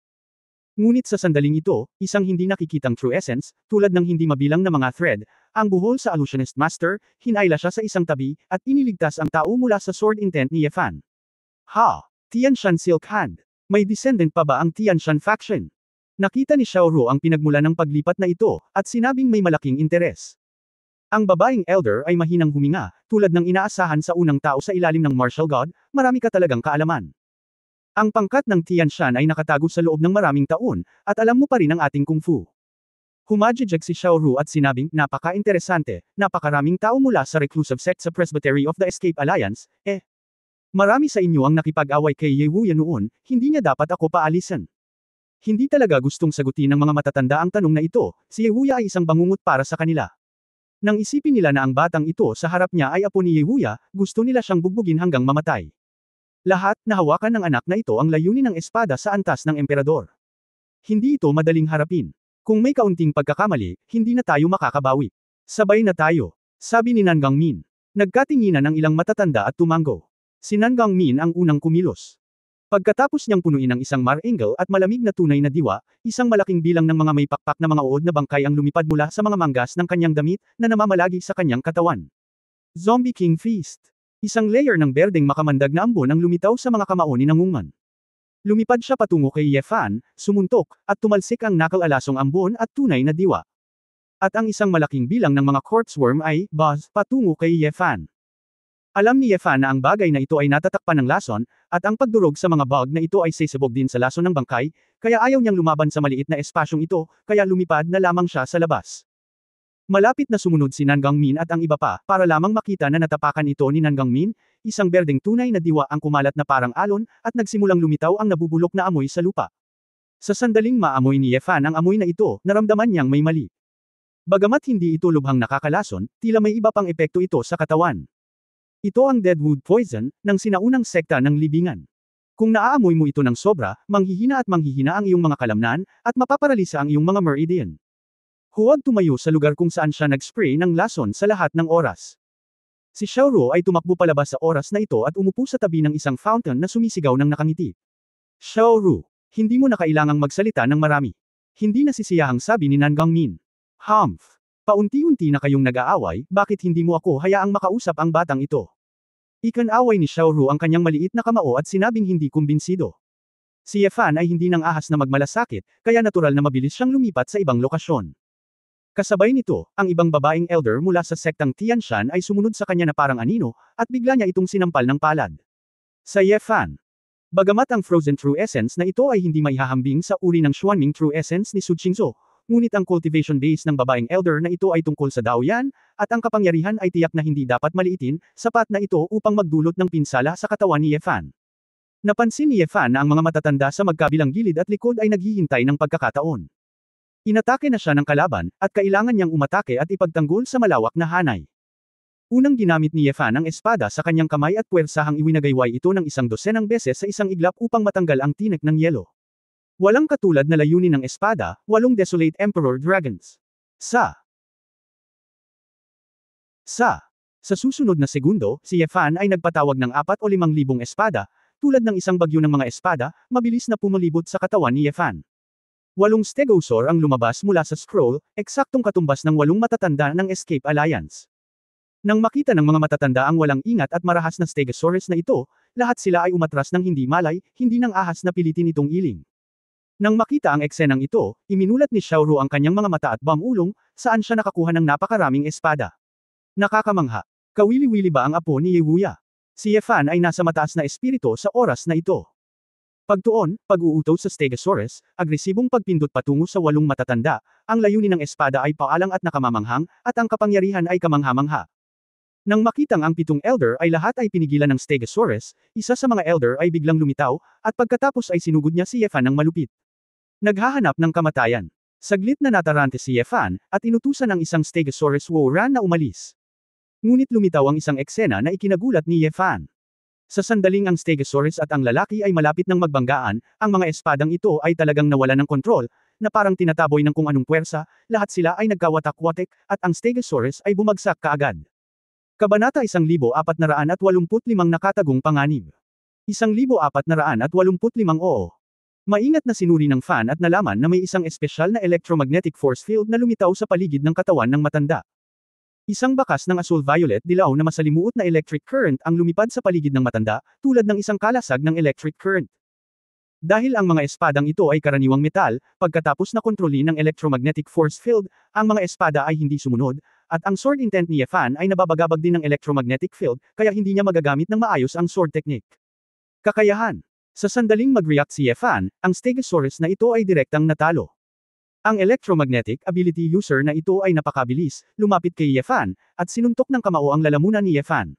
Ngunit sa sandaling ito, isang hindi nakikitang true essence, tulad ng hindi mabilang na mga thread, ang buhol sa illusionist master, hinayla siya sa isang tabi, at iniligtas ang tao mula sa sword intent ni Yefan. Ha! Tianshan Silk Hand. May descendant pa ba ang Tianshan faction? Nakita ni Xiaoru ang pinagmula ng paglipat na ito, at sinabing may malaking interes. Ang babaeng elder ay mahinang huminga, tulad ng inaasahan sa unang tao sa ilalim ng martial god, marami ka talagang kaalaman. Ang pangkat ng Tianshan ay nakatago sa loob ng maraming taon, at alam mo pa rin ang ating kung fu. Humajijek si Xiaoru at sinabing, napaka-interesante, napakaraming tao mula sa reclusive sect sa Presbytery of the Escape Alliance, marami sa inyo ang nakipag-away kay Ye Wuya noon, hindi niya dapat ako paalisan. Hindi talaga gustong sagutin ng mga matatanda ang tanong na ito, si Ye Wuya ay isang bangungot para sa kanila. Nang isipin nila na ang batang ito sa harap niya ay apo ni Ye Wuya, gusto nila siyang bugbugin hanggang mamatay. Lahat, nahawakan ng anak na ito ang layunin ng espada sa antas ng emperador. Hindi ito madaling harapin. Kung may kaunting pagkakamali, hindi na tayo makakabawi. Sabay na tayo, sabi ni Nan Gangmin. Nagkatinginan ang ilang matatanda at tumango. Si Nan Gangmin ang unang kumilos. Pagkatapos niyang punuin ang isang marangel at malamig na tunay na diwa, isang malaking bilang ng mga may pakpak na mga uod na bangkay ang lumipad mula sa mga manggas ng kanyang damit, na namamalagi sa kanyang katawan. Zombie King Feast. Isang layer ng berdeng makamandag na ambon ang lumitaw sa mga kamao ni Nangungan. Lumipad siya patungo kay Yefan, sumuntok, at tumalsik ang nakal-alasong ambon at tunay na diwa. At ang isang malaking bilang ng mga corpse worm ay, buzz, patungo kay Yefan. Alam ni Yefan na ang bagay na ito ay natatakpan ng lason, at ang pagdurog sa mga bug na ito ay sisibog din sa lason ng bangkay, kaya ayaw niyang lumaban sa maliit na espasyong ito, kaya lumipad na lamang siya sa labas. Malapit na sumunod si Nan Gangmin at ang iba pa, para lamang makita na natapakan ito ni Nan Gangmin, isang berdeng tunay na diwa ang kumalat na parang alon, at nagsimulang lumitaw ang nabubulok na amoy sa lupa. Sa sandaling maamoy ni Yefan ang amoy na ito, naramdaman niyang may mali. Bagamat hindi ito lubhang nakakalason, tila may iba pang epekto ito sa katawan. Ito ang deadwood poison, ng sinaunang sekta ng libingan. Kung naaamoy mo ito ng sobra, manghihina ang iyong mga kalamnan, at mapaparalisa ang iyong mga meridian. Huwag tumayo sa lugar kung saan siya nag-spray ng lason sa lahat ng oras. Si Xiaoru ay tumakbo palabas sa oras na ito at umupo sa tabi ng isang fountain na sumisigaw ng nakangiti. Xiaoru, hindi mo na kailangang magsalita ng marami. Hindi nasisiyahang sabi ni Nan Gangmin. Humph. Paunti-unti na kayong nag-aaway, bakit hindi mo ako hayaang makausap ang batang ito? Ikan-away ni Xiaoru ang kanyang maliit na kamao at sinabing hindi kumbinsido. Si Yefan ay hindi nang ahas na magmalasakit, kaya natural na mabilis siyang lumipat sa ibang lokasyon. Kasabay nito, ang ibang babaeng elder mula sa sektang Tianshan ay sumunod sa kanya na parang anino, at bigla niya itong sinampal ng palad. Sa Yefan. Bagamat ang frozen true essence na ito ay hindi maihahambing sa uri ng Xuanming true essence ni Su Qingzhou, ngunit ang cultivation base ng babaeng elder na ito ay tungkol sa Daoyan, at ang kapangyarihan ay tiyak na hindi dapat maliitin, sapat na ito upang magdulot ng pinsala sa katawan ni Yefan. Napansin ni Yefan na ang mga matatanda sa magkabilang gilid at likod ay naghihintay ng pagkakataon. Inatake na siya ng kalaban, at kailangan niyang umatake at ipagtanggol sa malawak na hanay. Unang ginamit ni Yefan ang espada sa kanyang kamay at puwersahang iwinagayway ito ng 100 beses sa isang iglap upang matanggal ang tinik ng yelo. Walang katulad na layunin ng espada, 8 Desolate Emperor Dragons. Sa susunod na segundo, si Yefan ay nagpatawag ng 4 o 5,000 espada, tulad ng isang bagyo ng mga espada, mabilis na pumalibot sa katawan ni Yefan. 8 Stegosaur ang lumabas mula sa scroll, eksaktong katumbas ng 8 matatanda ng Escape Alliance. Nang makita ng mga matatanda ang walang ingat at marahas na Stegosaurus na ito, lahat sila ay umatras ng hindi malay, hindi nang ahas na pilitin itong iling. Nang makita ang eksenang ito, iminulat ni Xiaoru ang kanyang mga mata at bamulong, saan siya nakakuha ng napakaraming espada. Nakakamangha. Kawili-wili ba ang apo ni Ye Wuya? Si Yefan ay nasa mataas na espiritu sa oras na ito. Pagtuon, pag-uuto sa Stegosaurus, agresibong pagpindot patungo sa 8 matatanda, ang layunin ng espada ay paalang at nakamamanghang, at ang kapangyarihan ay kamangha-mangha. Nang makitang ang 7 elder ay lahat ay pinigilan ng Stegosaurus, isa sa mga elder ay biglang lumitaw, at pagkatapos ay sinugod niya si Yefan ng malupit. Naghahanap ng kamatayan. Saglit na natarante si Yefan, at inutusan ang isang Stegosaurus Wouran na umalis. Ngunit lumitaw ang isang eksena na ikinagulat ni Ye Fan. Sa sandaling ang Stegosaurus at ang lalaki ay malapit ng magbanggaan, ang mga espadang ito ay talagang nawala ng kontrol, na parang tinataboy ng kung anong puwersa, lahat sila ay nagkawatak-watek, at ang Stegosaurus ay bumagsak kaagad. Kabanata 1485 Nakatagong panganib. 1485 oo. Maingat na sinuri ng Fan at nalaman na may isang espesyal na electromagnetic force field na lumitaw sa paligid ng katawan ng matanda. Isang bakas ng asul-violet dilaw na masalimuot na electric current ang lumipad sa paligid ng matanda, tulad ng isang kalasag ng electric current. Dahil ang mga espadang ito ay karaniwang metal, pagkatapos na kontrolin ng electromagnetic force field, ang mga espada ay hindi sumunod, at ang sword intent ni Ye Fan ay nababagabag din ng electromagnetic field, kaya hindi niya magagamit ng maayos ang sword technique. Kakayahan. Sa sandaling mag-react si Ye Fan, ang Stegosaurus na ito ay direktang natalo. Ang electromagnetic ability user na ito ay napakabilis, lumapit kay Ye Fan, at sinuntok ng kamao ang lalamunan ni Ye Fan.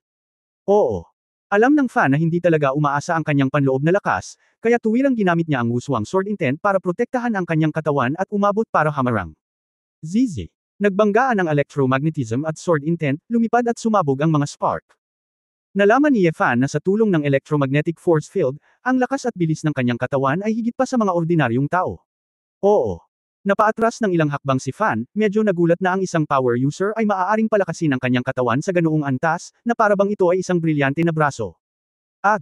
Oo. Alam ng Fan na hindi talaga umaasa ang kanyang panloob na lakas, kaya tuwirang ginamit niya ang wuswang sword intent para protektahan ang kanyang katawan at umabot para hamarang. Zizi. Nagbanggaan ang electromagnetism at sword intent, lumipad at sumabog ang mga spark. Nalaman ni Ye Fan na sa tulong ng electromagnetic force field, ang lakas at bilis ng kanyang katawan ay higit pa sa mga ordinaryong tao. Oo. Napaatras ng ilang hakbang si Fan, medyo nagulat na ang isang power user ay maaaring palakasin ang kanyang katawan sa ganoong antas, na parabang ito ay isang brilyante na braso. At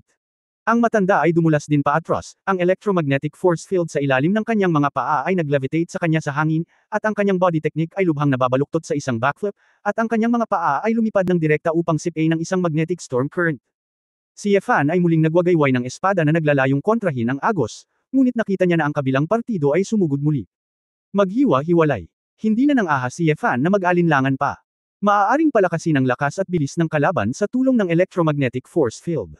ang matanda ay dumulas din paatras, ang electromagnetic force field sa ilalim ng kanyang mga paa ay naglevitate sa kanya sa hangin, at ang kanyang body technique ay lubhang nababaluktot sa isang backflip, at ang kanyang mga paa ay lumipad ng direkta upang sipay ng isang magnetic storm current. Si Ye Fan ay muling nagwagayway ng espada na naglalayong kontrahin ang agos, ngunit nakita niya na ang kabilang partido ay sumugod muli. Maghiwa-hiwalay. Hindi na nang-ahas si Ye Fan na mag-alinlangan pa. Maaaring palakasin ang lakas at bilis ng kalaban sa tulong ng electromagnetic force field.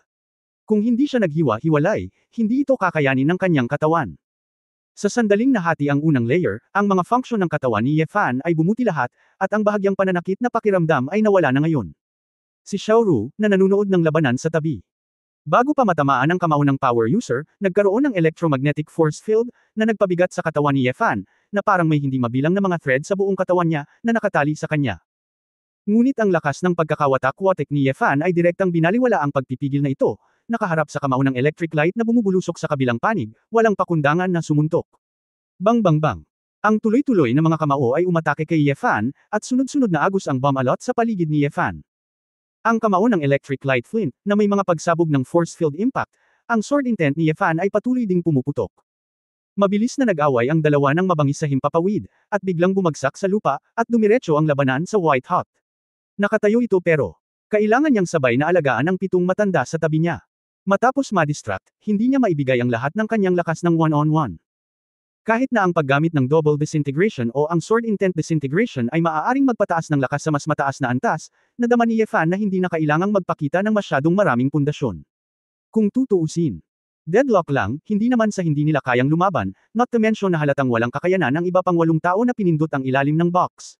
Kung hindi siya naghiwa-hiwalay, hindi ito kakayanin ng kanyang katawan. Sa sandaling nahati ang unang layer, ang mga function ng katawan ni Ye Fan ay bumuti lahat, at ang bahagyang pananakit na pakiramdam ay nawala na ngayon. Si Xiaoru, na nanunood ng labanan sa tabi. Bago pa matamaan ang kamao ng power user, nagkaroon ng electromagnetic force field, na nagpabigat sa katawan ni Ye Fan, na parang may hindi mabilang na mga thread sa buong katawan niya, na nakatali sa kanya. Ngunit ang lakas ng pagkakawatak-watek ni Ye Fan ay direktang binaliwala ang pagpipigil na ito, nakaharap sa kamao ng electric light na bumubulusok sa kabilang panig, walang pakundangan na sumuntok. Bang bang bang. Ang tuloy-tuloy na mga kamao ay umatake kay Ye Fan, at sunod-sunod na agos ang bomb alot sa paligid ni Ye Fan. Ang kamao ng electric light flint, na may mga pagsabog ng force field impact, ang sword intent ni Ye Fan ay patuloy ding pumuputok. Mabilis na nag-away ang dalawa ng mabangis sa himpapawid, at biglang bumagsak sa lupa, at dumiretso ang labanan sa White Hot. Nakatayo ito pero, kailangan niyang sabay na alagaan ang pitong matanda sa tabi niya. Matapos ma-distract, hindi niya maibigay ang lahat ng kanyang lakas ng one-on-one. Kahit na ang paggamit ng double disintegration o ang sword intent disintegration ay maaaring magpataas ng lakas sa mas mataas na antas, nadama ni Ye Fan na hindi na kailangang magpakita ng masyadong maraming pundasyon. Kung tutuusin, deadlock lang, hindi naman sa hindi nila kayang lumaban, not to mention na halatang walang kakayanan ang iba pang 8 tao na pinindot ang ilalim ng box.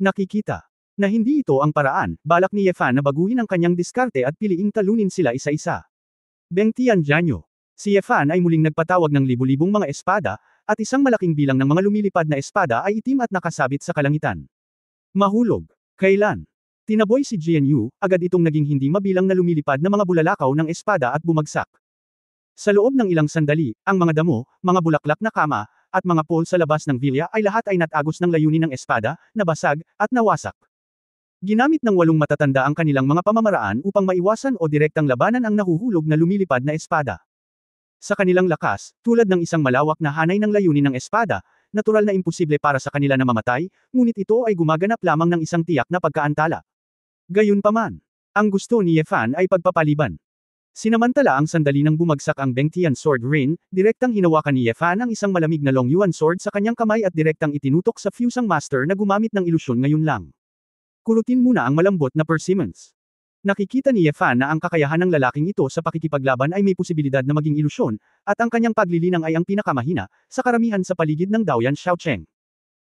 Nakikita na hindi ito ang paraan, balak ni Ye Fan na baguhin ang kanyang diskarte at piliing talunin sila isa-isa. Beng Tianjianyo. Si Ye Fan ay muling nagpatawag ng libu-libong mga espada, at isang malaking bilang ng mga lumilipad na espada ay itim at nakasabit sa kalangitan. Mahulog. Kailan? Tinaboy si Jian Yu, agad itong naging hindi mabilang na lumilipad na mga bulalakaw ng espada at bumagsak. Sa loob ng ilang sandali, ang mga damo, mga bulaklak na kama, at mga pole sa labas ng vilya ay lahat ay natagos ng layunin ng espada, nabasag, at nawasak. Ginamit ng 8 matatanda ang kanilang mga pamamaraan upang maiwasan o direktang labanan ang nahuhulog na lumilipad na espada. Sa kanilang lakas, tulad ng isang malawak na hanay ng layunin ng espada, natural na imposible para sa kanila na mamatay, ngunit ito ay gumaganap lamang ng isang tiyak na pagkaantala. Gayunpaman, ang gusto ni Ye Fan ay pagpapaliban. Sinamantala ang sandali nang bumagsak ang Bengtian Sword Rain, direktang hinawakan ni Ye Fan ang isang malamig na Long Yuan Sword sa kanyang kamay at direktang itinutok sa Fusang Master na gumamit ng ilusyon ngayon lang. Kurutin muna ang malambot na persimmons. Nakikita ni Ye Fan na ang kakayahan ng lalaking ito sa pakikipaglaban ay may posibilidad na maging ilusyon, at ang kanyang paglilinang ay ang pinakamahina, sa karamihan sa paligid ng Daoyan Xiaocheng.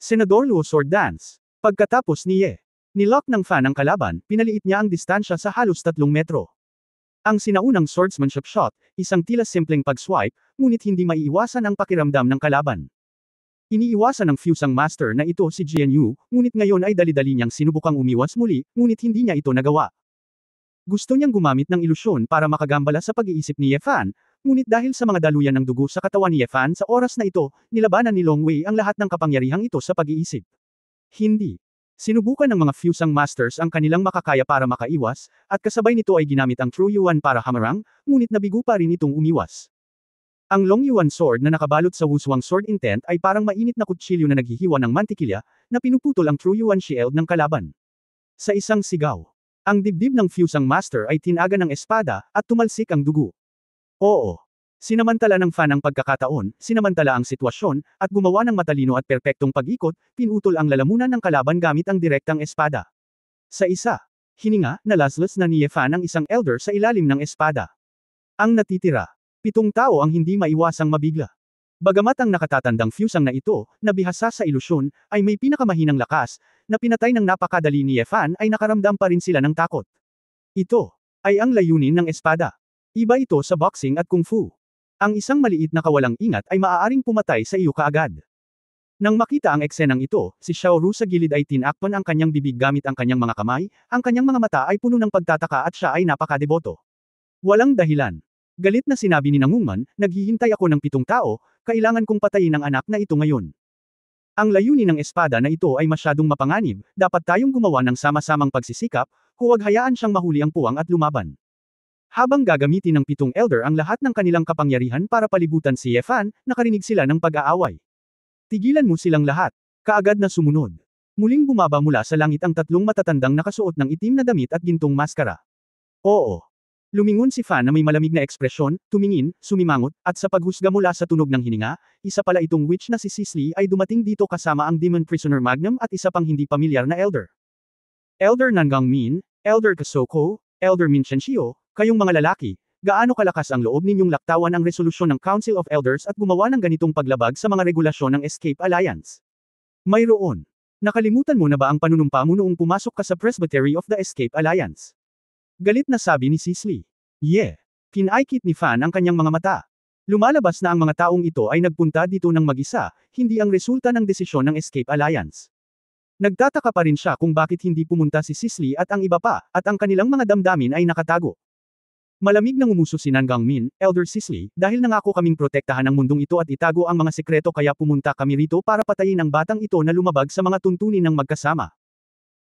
Senador Luo Sword Dance. Pagkatapos ni Ye, nilock ng Fan ang kalaban, pinaliit niya ang distansya sa halos 3 metro. Ang sinaunang swordsmanship shot, isang tila simpleng pag-swipe, ngunit hindi maiiwasan ang pakiramdam ng kalaban. Iniiwasan ng Fusang Master na ito si Jianyu, ngunit ngayon ay dali-dali niyang sinubukang umiwas muli, ngunit hindi niya ito nagawa. Gusto niyang gumamit ng ilusyon para makagambala sa pag-iisip ni Ye Fan, ngunit dahil sa mga daluyan ng dugo sa katawan ni Ye Fan sa oras na ito, nilabanan ni Long Wei ang lahat ng kapangyarihang ito sa pag-iisip. Hindi. Sinubukan ng mga Fusang Masters ang kanilang makakaya para makaiwas, at kasabay nito ay ginamit ang True Yuan para hamarang, ngunit nabigo pa rin itong umiwas. Ang Long Yuan Sword na nakabalot sa Wushuang Sword Intent ay parang mainit na kutsilyo na naghihiwa ng mantikilya, na pinuputol ang True Yuan Shield ng kalaban. Sa isang sigaw, ang dibdib ng Fusang Master ay tinaga ng espada, at tumalsik ang dugo. Oo. Sinamantala ng Fan ang pagkakataon, sinamantala ang sitwasyon, at gumawa ng matalino at perpektong pag-ikot, pinutol ang lalamunan ng kalaban gamit ang direktang espada. Sa isa, hininga, nalaslas na ni Ye Fan ang isang elder sa ilalim ng espada. Ang natitira, 7 tao ang hindi maiwasang mabigla. Bagamat ang nakatatandang Fusang na ito, na bihasa sa ilusyon, ay may pinakamahinang lakas, na pinatay ng napakadali ni Ye Fan ay nakaramdam pa rin sila ng takot. Ito, ay ang layunin ng espada. Iba ito sa boxing at kung fu. Ang isang maliit na kawalang ingat ay maaaring pumatay sa iyo kaagad. Nang makita ang eksenang ito, si Xiaoru sa gilid ay tinakpan ang kanyang bibig gamit ang kanyang mga kamay, ang kanyang mga mata ay puno ng pagtataka at siya ay napakadeboto. Walang dahilan. Galit na sinabi ni Nangungman, naghihintay ako ng 7 tao, kailangan kong patayin ang anak na ito ngayon. Ang layunin ng espada na ito ay masyadong mapanganib, dapat tayong gumawa ng sama-samang pagsisikap, huwag hayaan siyang mahuli ang puwang at lumaban. Habang gagamitin ng 7 elder ang lahat ng kanilang kapangyarihan para palibutan si Ye Fan, nakarinig sila ng pag-aaway. Tigilan mo silang lahat. Kaagad na sumunod. Muling bumaba mula sa langit ang 3 matatandang nakasuot ng itim na damit at gintong maskara. Oo. Lumingon si Fan na may malamig na ekspresyon, tumingin, sumimangot, at sa paghusga mula sa tunog ng hininga, isa pala itong witch na si Sisley ay dumating dito kasama ang Demon Prisoner Magnum at isa pang hindi pamilyar na elder. Elder Nangang Min, Elder Kasoko, Elder Min Shenshio, kayong mga lalaki, gaano kalakas ang loob ninyong laktawan ang resolusyon ng Council of Elders at gumawa ng ganitong paglabag sa mga regulasyon ng Escape Alliance? Mayroon. Nakalimutan mo na ba ang panunumpa mo noong pumasok ka sa Presbytery of the Escape Alliance? Galit na sabi ni Sisley. Yeah. Kinaikit ni Fan ang kanyang mga mata. Lumalabas na ang mga taong ito ay nagpunta dito ng mag-isa, hindi ang resulta ng desisyon ng Escape Alliance. Nagtataka pa rin siya kung bakit hindi pumunta si Sisley at ang iba pa, at ang kanilang mga damdamin ay nakatago. Malamig nang umuso si Nangang Min, Elder Sisley, dahil nangako kaming protektahan ang mundong ito at itago ang mga sekreto kaya pumunta kami rito para patayin ang batang ito na lumabag sa mga tuntunin ng magkasama.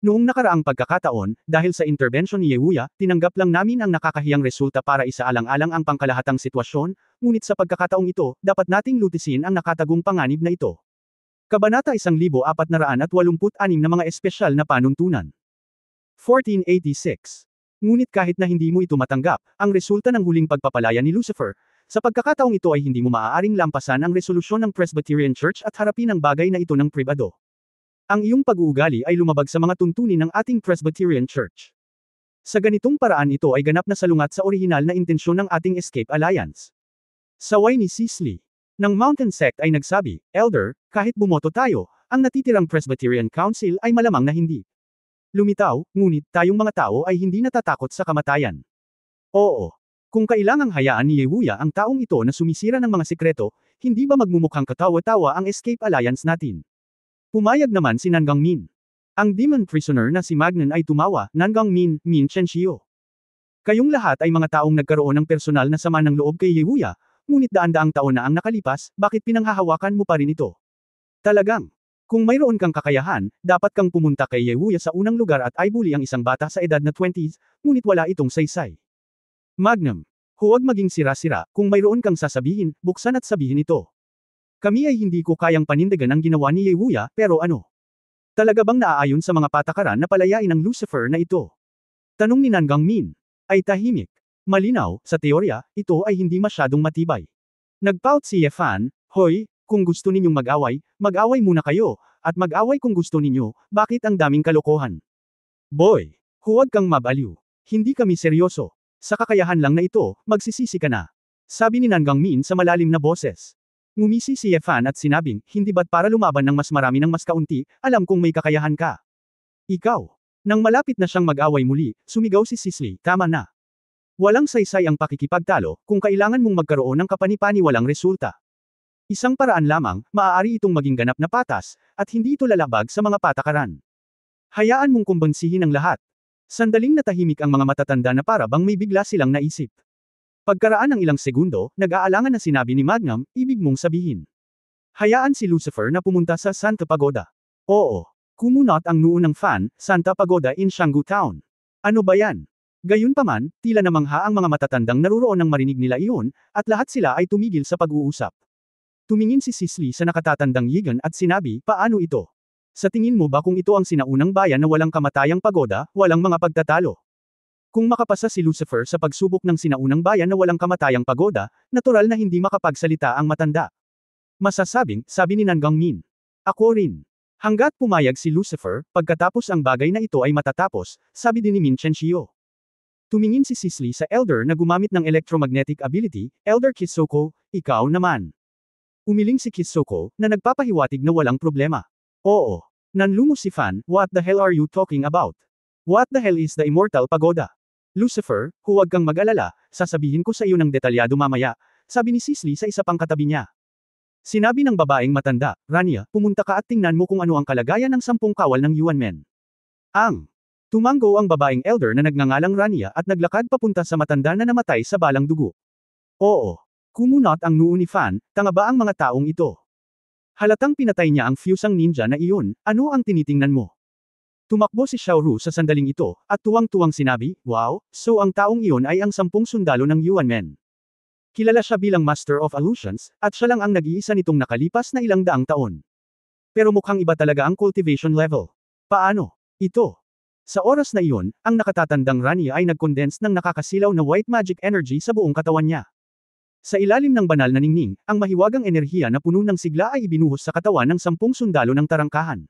Noong nakaraang pagkakataon, dahil sa intervention ni Yehuya, tinanggap lang namin ang nakakahiyang resulta para isaalang-alang ang pangkalahatang sitwasyon, ngunit sa pagkakataong ito, dapat nating lutisin ang nakatagong panganib na ito. Kabanata 1486 na mga espesyal na panuntunan. 1486. Ngunit kahit na hindi mo ito matanggap, ang resulta ng huling pagpapalaya ni Lucifer, sa pagkakataong ito ay hindi mo maaaring lampasan ang resolusyon ng Presbyterian Church at harapin ang bagay na ito ng pribado. Ang iyong pag-uugali ay lumabag sa mga tuntunin ng ating Presbyterian Church. Sa ganitong paraan ito ay ganap na salungat sa orihinal na intensyon ng ating Escape Alliance. Saway ni Sisley ng Mountain Sect ay nagsabi, Elder, kahit bumoto tayo, ang natitirang Presbyterian Council ay malamang na hindi. Lumitaw, ngunit tayong mga tao ay hindi natatakot sa kamatayan. Oo. Kung kailangang hayaan ni Yehuya ang taong ito na sumisira ng mga sekreto, hindi ba magmumukhang katawa-tawa ang Escape Alliance natin? Pumayag naman si Nangang Min. Ang demon prisoner na si Magnan ay tumawa, Nangang Min, Min Shenshio. Kayong lahat ay mga taong nagkaroon ng personal na sama ng loob kay Yehuya, ngunit daan-daang taon na ang nakalipas, bakit pinanghahawakan mo pa rin ito? Talagang. Kung mayroon kang kakayahan, dapat kang pumunta kay Yehuya sa unang lugar at aibuli ang isang bata sa edad na 20s, ngunit wala itong saysay. Magnum. Huwag maging sira-sira, kung mayroon kang sasabihin, buksan at sabihin ito. Kami ay hindi ko kayang panindigan ang ginawa ni Yehuya, pero ano? Talaga bang naaayon sa mga patakaran na palayain ng Lucifer na ito? Tanong ni Nangang Min. Ay tahimik. Malinaw, sa teorya, ito ay hindi masyadong matibay. Nagpout si Ye Fan, Hoy, kung gusto ninyong mag-away, mag-away muna kayo, at mag-away kung gusto ninyo, bakit ang daming kalokohan? Boy, huwag kang mabaliw. Hindi kami seryoso. Sa kakayahan lang na ito, magsisisi ka na. Sabi ni Nangang Min sa malalim na boses. Ngumisi si Ye Fan at sinabing, hindi ba't para lumaban ng mas marami ng mas kaunti, alam kong may kakayahan ka. Ikaw. Nang malapit na siyang mag-away muli, sumigaw si Sisley, tama na. Walang saysay ang pakikipagtalo, kung kailangan mong magkaroon ng kapani-paniwalang resulta. Isang paraan lamang, maaari itong maging ganap na patas, at hindi ito lalabag sa mga patakaran. Hayaan mong kumbinsihin ang lahat. Sandaling natahimik ang mga matatanda na para bang may bigla silang naisip. Pagkaraan ng ilang segundo, nag-aalangan na sinabi ni Magnum, ibig mong sabihin. Hayaan si Lucifer na pumunta sa Santa Pagoda. Oo. Kumunot ang noo ng fan, Santa Pagoda in Xianggu Town. Ano ba yan? Gayunpaman, tila namangha ang mga matatandang naruroon nang marinig nila iyon, at lahat sila ay tumigil sa pag-uusap. Tumingin si Sisley sa nakatatandang Yigan at sinabi, paano ito? Sa tingin mo ba kung ito ang sinaunang bayan na walang kamatayang pagoda, walang mga pagtatalo? Kung makapasa si Lucifer sa pagsubok ng sinaunang bayan na walang kamatayang pagoda, natural na hindi makapagsalita ang matanda. Masasabing, sabi ni Nanggang Min. Ako rin. Hanggat pumayag si Lucifer, pagkatapos ang bagay na ito ay matatapos, sabi din ni Min Chenshio. Tumingin si Sisley sa Elder na gumamit ng electromagnetic ability, Elder Kisoko, ikaw naman. Umiling si Kisoko, na nagpapahiwatig na walang problema. Oo. Nanlumos si Fan, what the hell are you talking about? What the hell is the Immortal Pagoda? Lucifer, huwag kang mag-alala, sasabihin ko sa iyo ng detalyado mamaya, sabi ni Sisley sa isa pang katabi niya. Sinabi ng babaeng matanda, Rania, pumunta ka at tingnan mo kung ano ang kalagayan ng 10 kawal ng Yuan Men. Tumanggo ang babaeng elder na nagngangalang Rania at naglakad papunta sa matanda na namatay sa balang dugo. Oo. Kumunot ang noo ni Fan, tanga ba ang mga taong ito? Halatang pinatay niya ang fusang ninja na iyon, ano ang tinitingnan mo? Tumakbo si Xiaoru sa sandaling ito, at tuwang-tuwang sinabi, wow, so ang taong iyon ay ang 10 sundalo ng Yuan Men. Kilala siya bilang Master of Illusions, at siya lang ang nag-iisa nitong nakalipas na ilang daang taon. Pero mukhang iba talaga ang cultivation level. Paano? Ito. Sa oras na iyon, ang nakatatandang Rania ay nag-condense ng nakakasilaw na white magic energy sa buong katawan niya. Sa ilalim ng banal na ningning, ang mahiwagang enerhiya na puno ng sigla ay ibinuhos sa katawan ng 10 sundalo ng tarangkahan.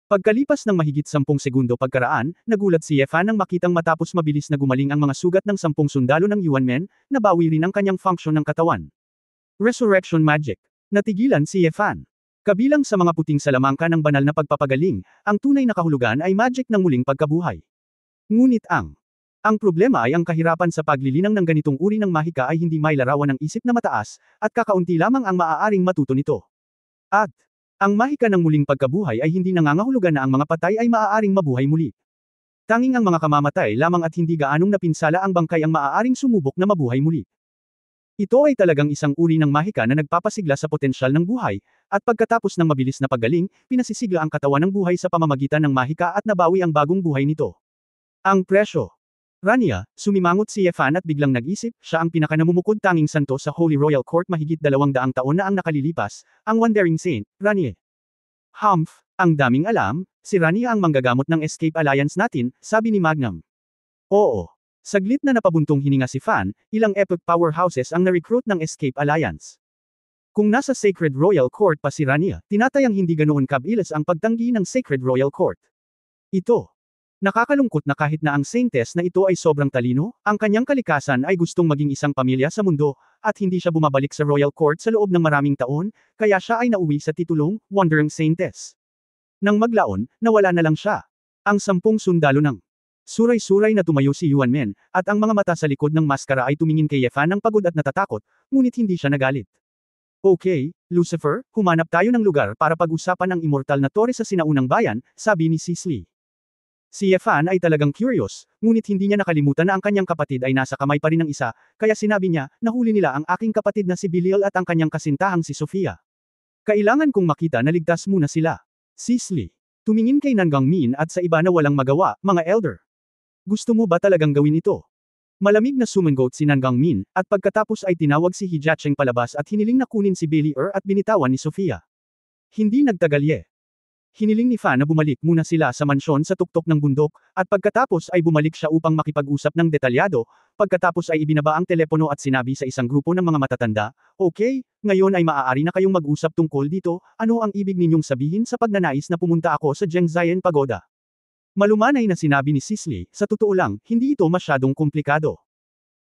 Pagkalipas ng mahigit 10 segundo pagkaraan, nagulat si Yefan nang makitang matapos mabilis na gumaling ang mga sugat ng 10 sundalo ng Yuan Men, nabawi rin ang kanyang function ng katawan. Resurrection Magic. Natigilan si Yefan. Kabilang sa mga puting salamangka ng banal na pagpapagaling, ang tunay na kahulugan ay magic ng muling pagkabuhay. Ngunit ang problema ay ang kahirapan sa paglilinang ng ganitong uri ng mahika ay hindi may larawan ng isip na mataas, at kakaunti lamang ang maaaring matuto nito. At ang mahika ng muling pagkabuhay ay hindi nangangahulugan na ang mga patay ay maaaring mabuhay muli. Tanging ang mga kamamatay lamang at hindi gaanong napinsala ang bangkay ang maaaring sumubok na mabuhay muli. Ito ay talagang isang uri ng mahika na nagpapasigla sa potensyal ng buhay, at pagkatapos ng mabilis na paggaling, pinasisigla ang katawan ng buhay sa pamamagitan ng mahika at nabawi ang bagong buhay nito. Ang presyo. Rania, sumimangot si Yefan at biglang nag-isip, siya ang pinakanamumukod tanging santo sa Holy Royal Court mahigit 200 taon na ang nakalilipas, ang Wandering Saint, Rania. Humph, ang daming alam, si Rania ang manggagamot ng Escape Alliance natin, sabi ni Magnum. Oo. Saglit na napabuntong hininga si Fan, ilang epic powerhouses ang na-recruit ng Escape Alliance. Kung nasa Sacred Royal Court pa si Rania, tinatayang hindi ganoon kabilis ang pagtanggi ng Sacred Royal Court. Ito. Nakakalungkot na kahit na ang Saintess na ito ay sobrang talino, ang kanyang kalikasan ay gustong maging isang pamilya sa mundo, at hindi siya bumabalik sa Royal Court sa loob ng maraming taon, kaya siya ay nauwi sa titulong, Wandering Saintess. Nang maglaon, nawala na lang siya. Ang 10 sundalo ng suray-suray na tumayo si Yuan Men, at ang mga mata sa likod ng maskara ay tumingin kay Yefan ng pagod at natatakot, ngunit hindi siya nagalit. Okay, Lucifer, humanap tayo ng lugar para pag-usapan ang immortal na tore sa sinaunang bayan, sabi ni Sisley. Si Yefan ay talagang curious, ngunit hindi niya nakalimutan na ang kanyang kapatid ay nasa kamay pa rin ng isa, kaya sinabi niya, nahuli nila ang aking kapatid na si Belial at ang kanyang kasintahang si Sofia. Kailangan kong makita na ligtas muna sila. Sisley. Tumingin kay Nanggang Min at sa iba na walang magawa, mga elder. Gusto mo ba talagang gawin ito? Malamig na sumangot si Nanggang Min, at pagkatapos ay tinawag si Hijacheng palabas at hiniling na kunin si Belial at binitawan ni Sofia. Hindi nagtagal hiniling ni Fan na bumalik muna sila sa mansyon sa tuktok ng bundok, at pagkatapos ay bumalik siya upang makipag-usap ng detalyado, pagkatapos ay ibinaba ang telepono at sinabi sa isang grupo ng mga matatanda, okay, ngayon ay maaari na kayong mag-usap tungkol dito, ano ang ibig ninyong sabihin sa pagnanais na pumunta ako sa Zhengzhien Pagoda? Malumanay na sinabi ni Sisley, sa totoo lang, hindi ito masyadong komplikado.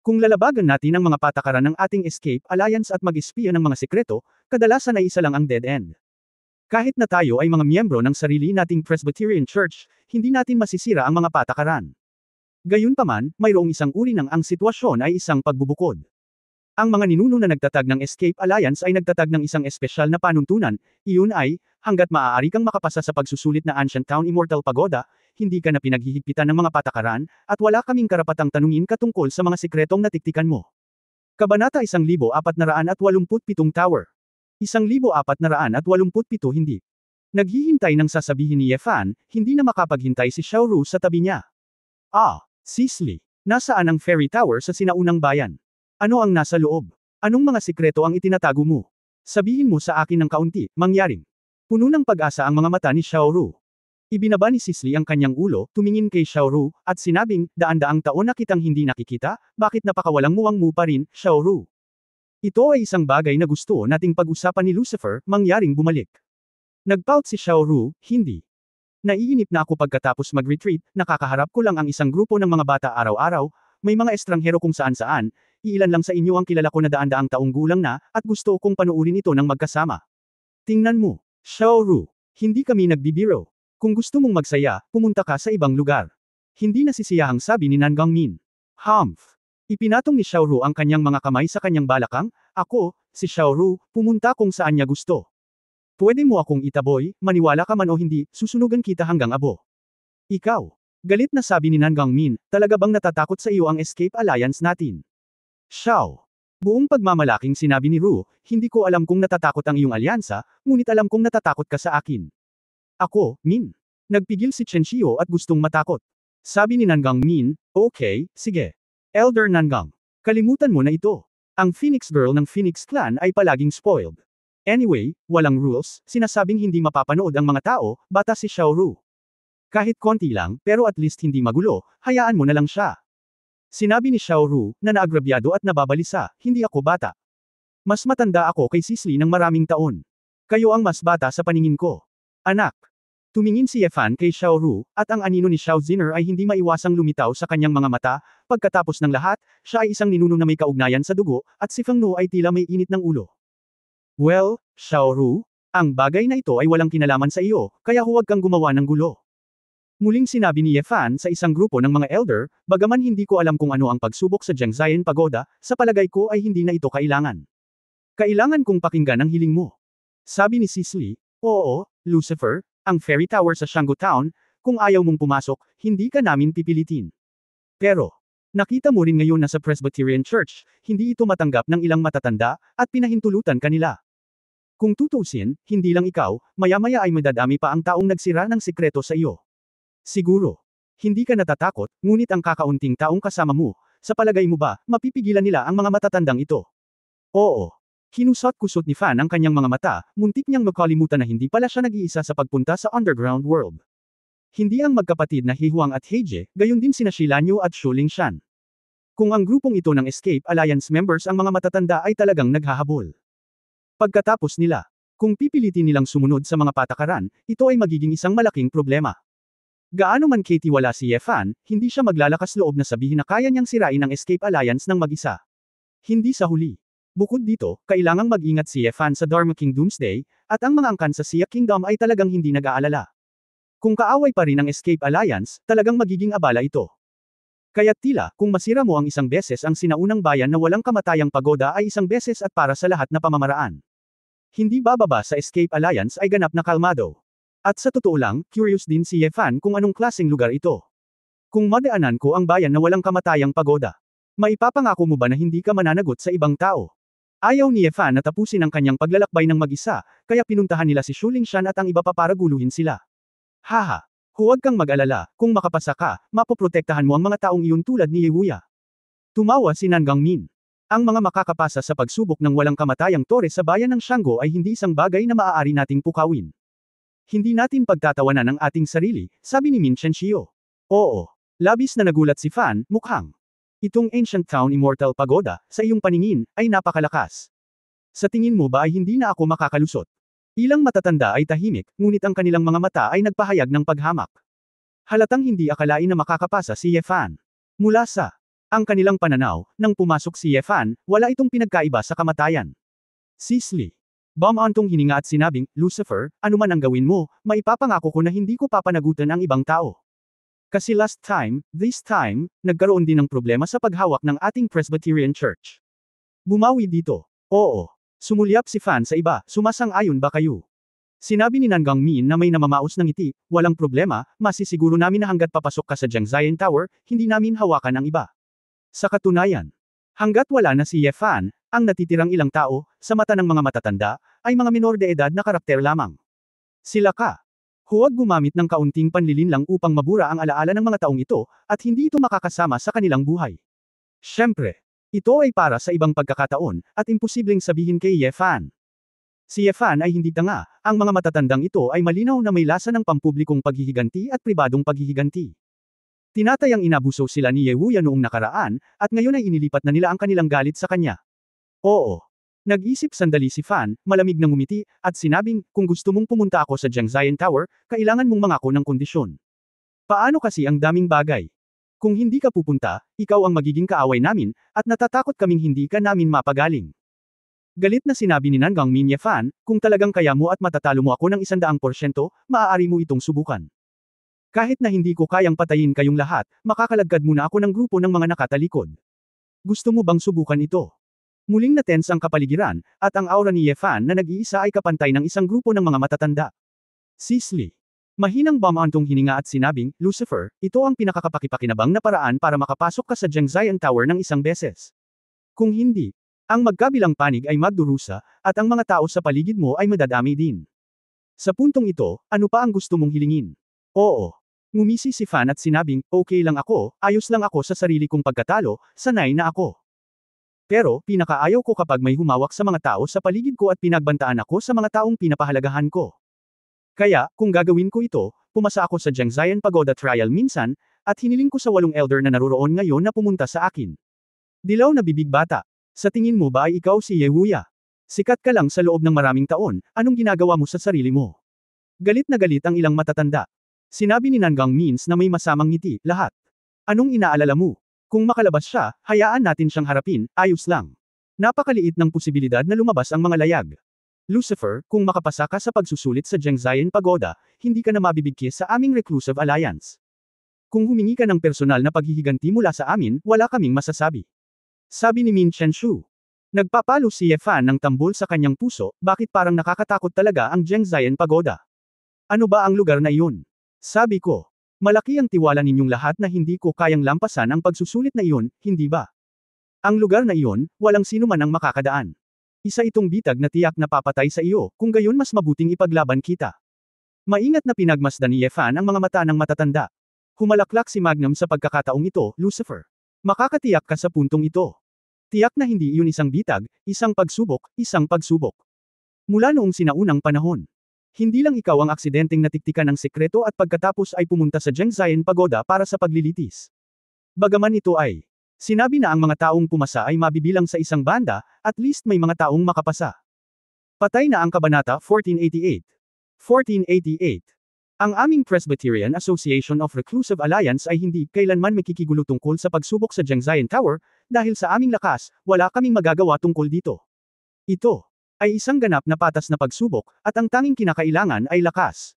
Kung lalabagan natin ang mga patakaran ng ating Escape Alliance at mag-espiya ng mga sekreto, kadalasan ay isa lang ang dead end. Kahit na tayo ay mga miyembro ng sarili nating Presbyterian Church, hindi natin masisira ang mga patakaran. Gayunpaman, mayroong isang uri ng ang sitwasyon ay isang pagbubukod. Ang mga ninuno na nagtatag ng Escape Alliance ay nagtatag ng isang espesyal na panuntunan, iyon ay, hanggat maaari kang makapasa sa pagsusulit na Ancient Town Immortal Pagoda, hindi ka na pinaghihigpitan ng mga patakaran, at wala kaming karapatang tanungin katungkol sa mga sikretong natiktikan mo. Kabanata 1487 Tower. 1487 hindi. Naghihintay ng sasabihin ni Yefan, hindi na makapaghintay si Xiaoru sa tabi niya. Sisley. Nasaan ang Fairy Tower sa sinaunang bayan? Ano ang nasa loob? Anong mga sikreto ang itinatago mo? Sabihin mo sa akin ng kaunti, mangyaring. Puno ng pag-asa ang mga mata ni Xiaoru. Ibinaba ni Sisley ang kanyang ulo, tumingin kay Xiaoru, at sinabing, daan-daang taon na kitang hindi nakikita, bakit napakawalang muwang mo pa rin, Xiaoru? Ito ay isang bagay na gusto nating pag-usapan ni Lucifer, mangyaring bumalik. Nagpout si Xiaoru, hindi. Naiinip na ako pagkatapos mag-retreat, nakakaharap ko lang ang isang grupo ng mga bata araw-araw, may mga estranghero kung saan-saan, iilan lang sa inyo ang kilala ko na daan-daang taong gulang na, at gusto kong panuurin ito ng magkasama. Tingnan mo, Xiaoru, hindi kami nagbibiro. Kung gusto mong magsaya, pumunta ka sa ibang lugar. Hindi nasisiyahang sabi ni Nan Gangmin. Humph. Ipinatong ni Xiaoru ang kanyang mga kamay sa kanyang balakang, ako, si Xiaoru, pumunta kung saan niya gusto. Pwede mo akong itaboy, maniwala ka man o hindi, susunugan kita hanggang abo. Ikaw. Galit na sabi ni Nan Gangmin, talaga bang natatakot sa iyo ang Escape Alliance natin? Xiao. Buong pagmamalaking sinabi ni Ru, hindi ko alam kung natatakot ang iyong alyansa, ngunit alam kong natatakot ka sa akin. Ako, Min. Nagpigil si Chen Xiao at gustong matakot. Sabi ni Nan Gangmin, okay, sige. Elder Nangang. Kalimutan mo na ito. Ang Phoenix Girl ng Phoenix Clan ay palaging spoiled. Anyway, walang rules, sinasabing hindi mapapanood ang mga tao, bata si Xiaoru. Kahit konti lang, pero at least hindi magulo, hayaan mo na lang siya. Sinabi ni Xiaoru, na naagrabyado at nababalisa, hindi ako bata. Mas matanda ako kay Sisley ng maraming taon. Kayo ang mas bata sa paningin ko. Anak. Tumingin si Yefan kay Xiaoru, at ang anino ni Xiao Ziner ay hindi maiwasang lumitaw sa kanyang mga mata, pagkatapos ng lahat, siya ay isang ninuno na may kaugnayan sa dugo, at si Feng Nu ay tila may init ng ulo. Well, Xiaoru, ang bagay na ito ay walang kinalaman sa iyo, kaya huwag kang gumawa ng gulo. Muling sinabi ni Yefan sa isang grupo ng mga elder, bagaman hindi ko alam kung ano ang pagsubok sa Jiangxian Pagoda, sa palagay ko ay hindi na ito kailangan. Kailangan kong pakinggan ang hiling mo. Sabi ni Sisley, oo, Lucifer, ang Fairy Tower sa Shanggu Town, kung ayaw mong pumasok, hindi ka namin pipilitin. Pero, nakita mo rin ngayon na sa Presbyterian Church, hindi ito matanggap ng ilang matatanda, at pinahintulutan kanila. Kung tutusin, hindi lang ikaw, maya-maya ay madadami pa ang taong nagsira ng sikreto sa iyo. Siguro. Hindi ka natatakot, ngunit ang kakaunting taong kasama mo, sa palagay mo ba, mapipigilan nila ang mga matatandang ito? Oo. Kinusot-kusot ni Fan ang kanyang mga mata, muntik niyang makalimutan na hindi pala siya nag-iisa sa pagpunta sa underground world. Hindi ang magkapatid na He Huang at Heije, gayon din sina Shilanyu at Shu Lingshan. Kung ang grupong ito ng Escape Alliance members ang mga matatanda ay talagang naghahabol. Pagkatapos nila, kung pipilitin nilang sumunod sa mga patakaran, ito ay magiging isang malaking problema. Gaano man katiwala si Yefan, hindi siya maglalakas loob na sabihin na kaya niyang sirain ang Escape Alliance ng mag-isa. Hindi sa huli. Bukod dito, kailangang mag-ingat si Yefan sa Dharma King Doomsday, at ang mga angkan sa Sia Kingdom ay talagang hindi nag-aalala. Kung kaaway pa rin ang Escape Alliance, talagang magiging abala ito. Kaya't tila, kung masira mo ang isang beses ang sinaunang bayan na walang kamatayang pagoda ay isang beses at para sa lahat na pamamaraan. Hindi bababa sa Escape Alliance ay ganap na kalmado. At sa totoo lang, curious din si Yefan kung anong klaseng lugar ito. Kung madaanan ko ang bayan na walang kamatayang pagoda, maipapangako mo ba na hindi ka mananagot sa ibang tao? Ayaw ni Yefan na tapusin ang kanyang paglalakbay ng mag-isa, kaya pinuntahan nila si Shu Lingshan at ang iba pa para guluhin sila. Haha! Huwag kang mag-alala, kung makapasa ka, mapoprotektahan mo ang mga taong iyon tulad ni Yewuya. Tumawa si Nan Gangmin. Ang mga makakapasa sa pagsubok ng walang kamatayang tore sa bayan ng Shanggu ay hindi isang bagay na maaari nating pukawin. Hindi natin pagtatawanan ang ating sarili, sabi ni Min Chenshio. Oo. Labis na nagulat si Fan, mukhang. Itong Ancient Town Immortal Pagoda, sa iyong paningin, ay napakalakas. Sa tingin mo ba ay hindi na ako makakalusot? Ilang matatanda ay tahimik, ngunit ang kanilang mga mata ay nagpahayag ng paghamak. Halatang hindi akalain na makakapasa si Yefan. Mula sa ang kanilang pananaw, nang pumasok si Yefan, wala itong pinagkaiba sa kamatayan. Sisley. Bumantong hininga at sinabing, Lucifer, ano man ang gawin mo, maipapangako ko na hindi ko papanagutan ang ibang tao. Kasi last time, this time, nagkaroon din ng problema sa paghawak ng ating Presbyterian Church. Bumawi dito. Oo. Sumulyap si Fan sa iba, sumasang-ayon ba kayo? Sinabi ni Nangang Min na may namamaos ng ngiti, walang problema, masisiguro namin na hanggat papasok ka sa Jiangxian Tower, hindi namin hawakan ang iba. Sa katunayan, hanggat wala na si Ye Fan, ang natitirang ilang tao, sa mata ng mga matatanda, ay mga minor de edad na karakter lamang. Sila ka. Huwag gumamit ng kaunting panlilinlang upang mabura ang alaala ng mga taong ito, at hindi ito makakasama sa kanilang buhay. Siyempre, ito ay para sa ibang pagkakataon, at imposibleng sabihin kay Ye Fan. Si Ye Fan ay hindi tanga, ang mga matatandang ito ay malinaw na may lasa ng pampublikong paghihiganti at pribadong paghihiganti. Tinatayang inabuso sila ni Ye Wuya noong nakaraan, at ngayon ay inilipat na nila ang kanilang galit sa kanya. Oo. Nag-isip sandali si Fan, malamig na ngumiti, at sinabing, kung gusto mong pumunta ako sa Jiangxian Tower, kailangan mong mangako ng kondisyon. Paano kasi ang daming bagay? Kung hindi ka pupunta, ikaw ang magiging kaaway namin, at natatakot kaming hindi ka namin mapagaling. Galit na sinabi ni Nangang Min Ye Fan, kung talagang kaya mo at matatalo mo ako ng 100%, maaari mo itong subukan. Kahit na hindi ko kayang patayin kayong lahat, makakalagkad muna ako ng grupo ng mga nakatalikod. Gusto mo bang subukan ito? Muling na-tense ang kapaligiran, at ang aura ni Ye Fan na nag-iisa ay kapantay ng isang grupo ng mga matatanda. Sisley. Mahinang bumantong hininga at sinabing, Lucifer, ito ang pinakakapakipakinabang na paraan para makapasok ka sa Jiangxian Tower ng isang beses. Kung hindi, ang magkabilang panig ay magdurusa, at ang mga tao sa paligid mo ay madadami din. Sa puntong ito, ano pa ang gusto mong hilingin? Oo. Ngumisi si Fan at sinabing, okay lang ako, ayos lang ako sa sarili kong pagkatalo, sanay na ako. Pero, pinakaayaw ko kapag may humawak sa mga tao sa paligid ko at pinagbantaan ako sa mga taong pinapahalagahan ko. Kaya, kung gagawin ko ito, pumasa ako sa Jiangxian Pagoda Trial minsan, at hiniling ko sa 8 elder na naroroon ngayon na pumunta sa akin. Dilaw na bibig bata. Sa tingin mo ba ay ikaw si Ye Wuya? Sikat ka lang sa loob ng maraming taon, anong ginagawa mo sa sarili mo? Galit na galit ang ilang matatanda. Sinabi ni Nangang Means na may masamang ngiti, lahat. Anong inaalala mo? Kung makalabas siya, hayaan natin siyang harapin, ayos lang. Napakaliit ng posibilidad na lumabas ang mga layag. Lucifer, kung makapasa ka sa pagsusulit sa Jiangxian Pagoda, hindi ka na mabibigkis sa aming Reclusive Alliance. Kung humingi ka ng personal na paghihiganti mula sa amin, wala kaming masasabi. Sabi ni Min Chenshu. Nagpapalo si Ye Fan ng tambol sa kanyang puso, bakit parang nakakatakot talaga ang Jiangxian Pagoda? Ano ba ang lugar na iyon? Sabi ko. Malaki ang tiwala ninyong lahat na hindi ko kayang lampasan ang pagsusulit na iyon, hindi ba? Ang lugar na iyon, walang sino man ang makakadaan. Isa itong bitag na tiyak na papatay sa iyo, kung gayon mas mabuting ipaglaban kita. Maingat na pinagmasdan ni Ye Fan ang mga mata ng matatanda. Humalaklak si Magnum sa pagkakataong ito, Lucifer. Makakatiyak ka sa puntong ito. Tiyak na hindi iyon isang bitag, isang pagsubok, isang pagsubok. Mula noong sinaunang panahon. Hindi lang ikaw ang aksidenteng natiktikan ng sekreto at pagkatapos ay pumunta sa Jiangxian Pagoda para sa paglilitis. Bagaman ito ay, sinabi na ang mga taong pumasa ay mabibilang sa isang banda, at least may mga taong makapasa. Patay na ang Kabanata 1488. 1488. Ang aming Presbyterian Association of Reclusive Alliance ay hindi kailanman makikigulo tungkol sa pagsubok sa Jiangxian Tower, dahil sa aming lakas, wala kaming magagawa tungkol dito. Ito ay isang ganap na patas na pagsubok, at ang tanging kinakailangan ay lakas.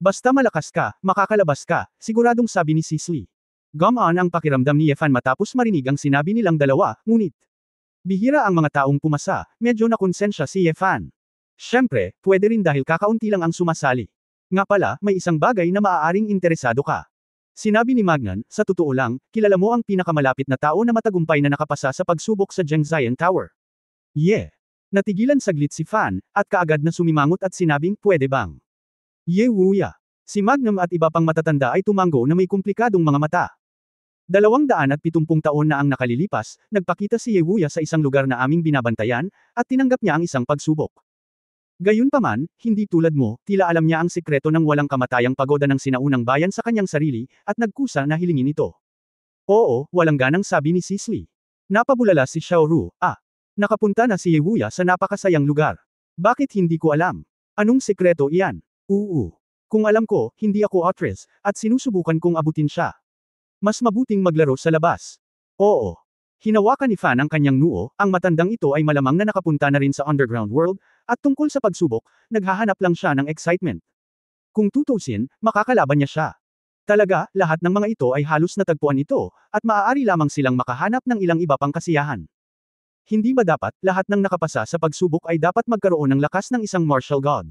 Basta malakas ka, makakalabas ka, siguradong sabi ni Sisley. Gumaan ang pakiramdam ni Ye Fan matapos marinig ang sinabi nilang dalawa, ngunit bihira ang mga taong pumasa, medyo nakonsensya si Ye Fan. Siyempre, pwede rin dahil kakaunti lang ang sumasali. Nga pala, may isang bagay na maaaring interesado ka. Sinabi ni Magnan, sa totoo lang, kilala mo ang pinakamalapit na tao na matagumpay na nakapasa sa pagsubok sa Jiangxian Tower. Yeah. Natigilan saglit si Fan, at kaagad na sumimangot at sinabing, pwede bang? Ye Wuya. Si Magnum at iba pang matatanda ay tumanggo na may komplikadong mga mata. 270 taon na ang nakalilipas, nagpakita si Ye Wuya sa isang lugar na aming binabantayan, at tinanggap niya ang isang pagsubok. Gayunpaman, hindi tulad mo, tila alam niya ang sikreto ng walang kamatayang pagoda ng sinaunang bayan sa kanyang sarili, at nagkusa na hilingin ito. Oo, walang ganang sabi ni Sisley. Napabulala si Xiaoru, nakapunta na si Ye Wuya sa napakasayang lugar. Bakit hindi ko alam? Anong sikreto iyan? Kung alam ko, hindi ako actress, at sinusubukan kong abutin siya. Mas mabuting maglaro sa labas. Oo. Hinawakan ni Fan ang kanyang noo, ang matandang ito ay malamang na nakapunta na rin sa underground world, at tungkol sa pagsubok, naghahanap lang siya ng excitement. Kung tutusin, makakalaban niya siya. Talaga, lahat ng mga ito ay halos natagpuan ito, at maaari lamang silang makahanap ng ilang iba pang kasiyahan. Hindi ba dapat, lahat ng nakapasa sa pagsubok ay dapat magkaroon ng lakas ng isang martial god?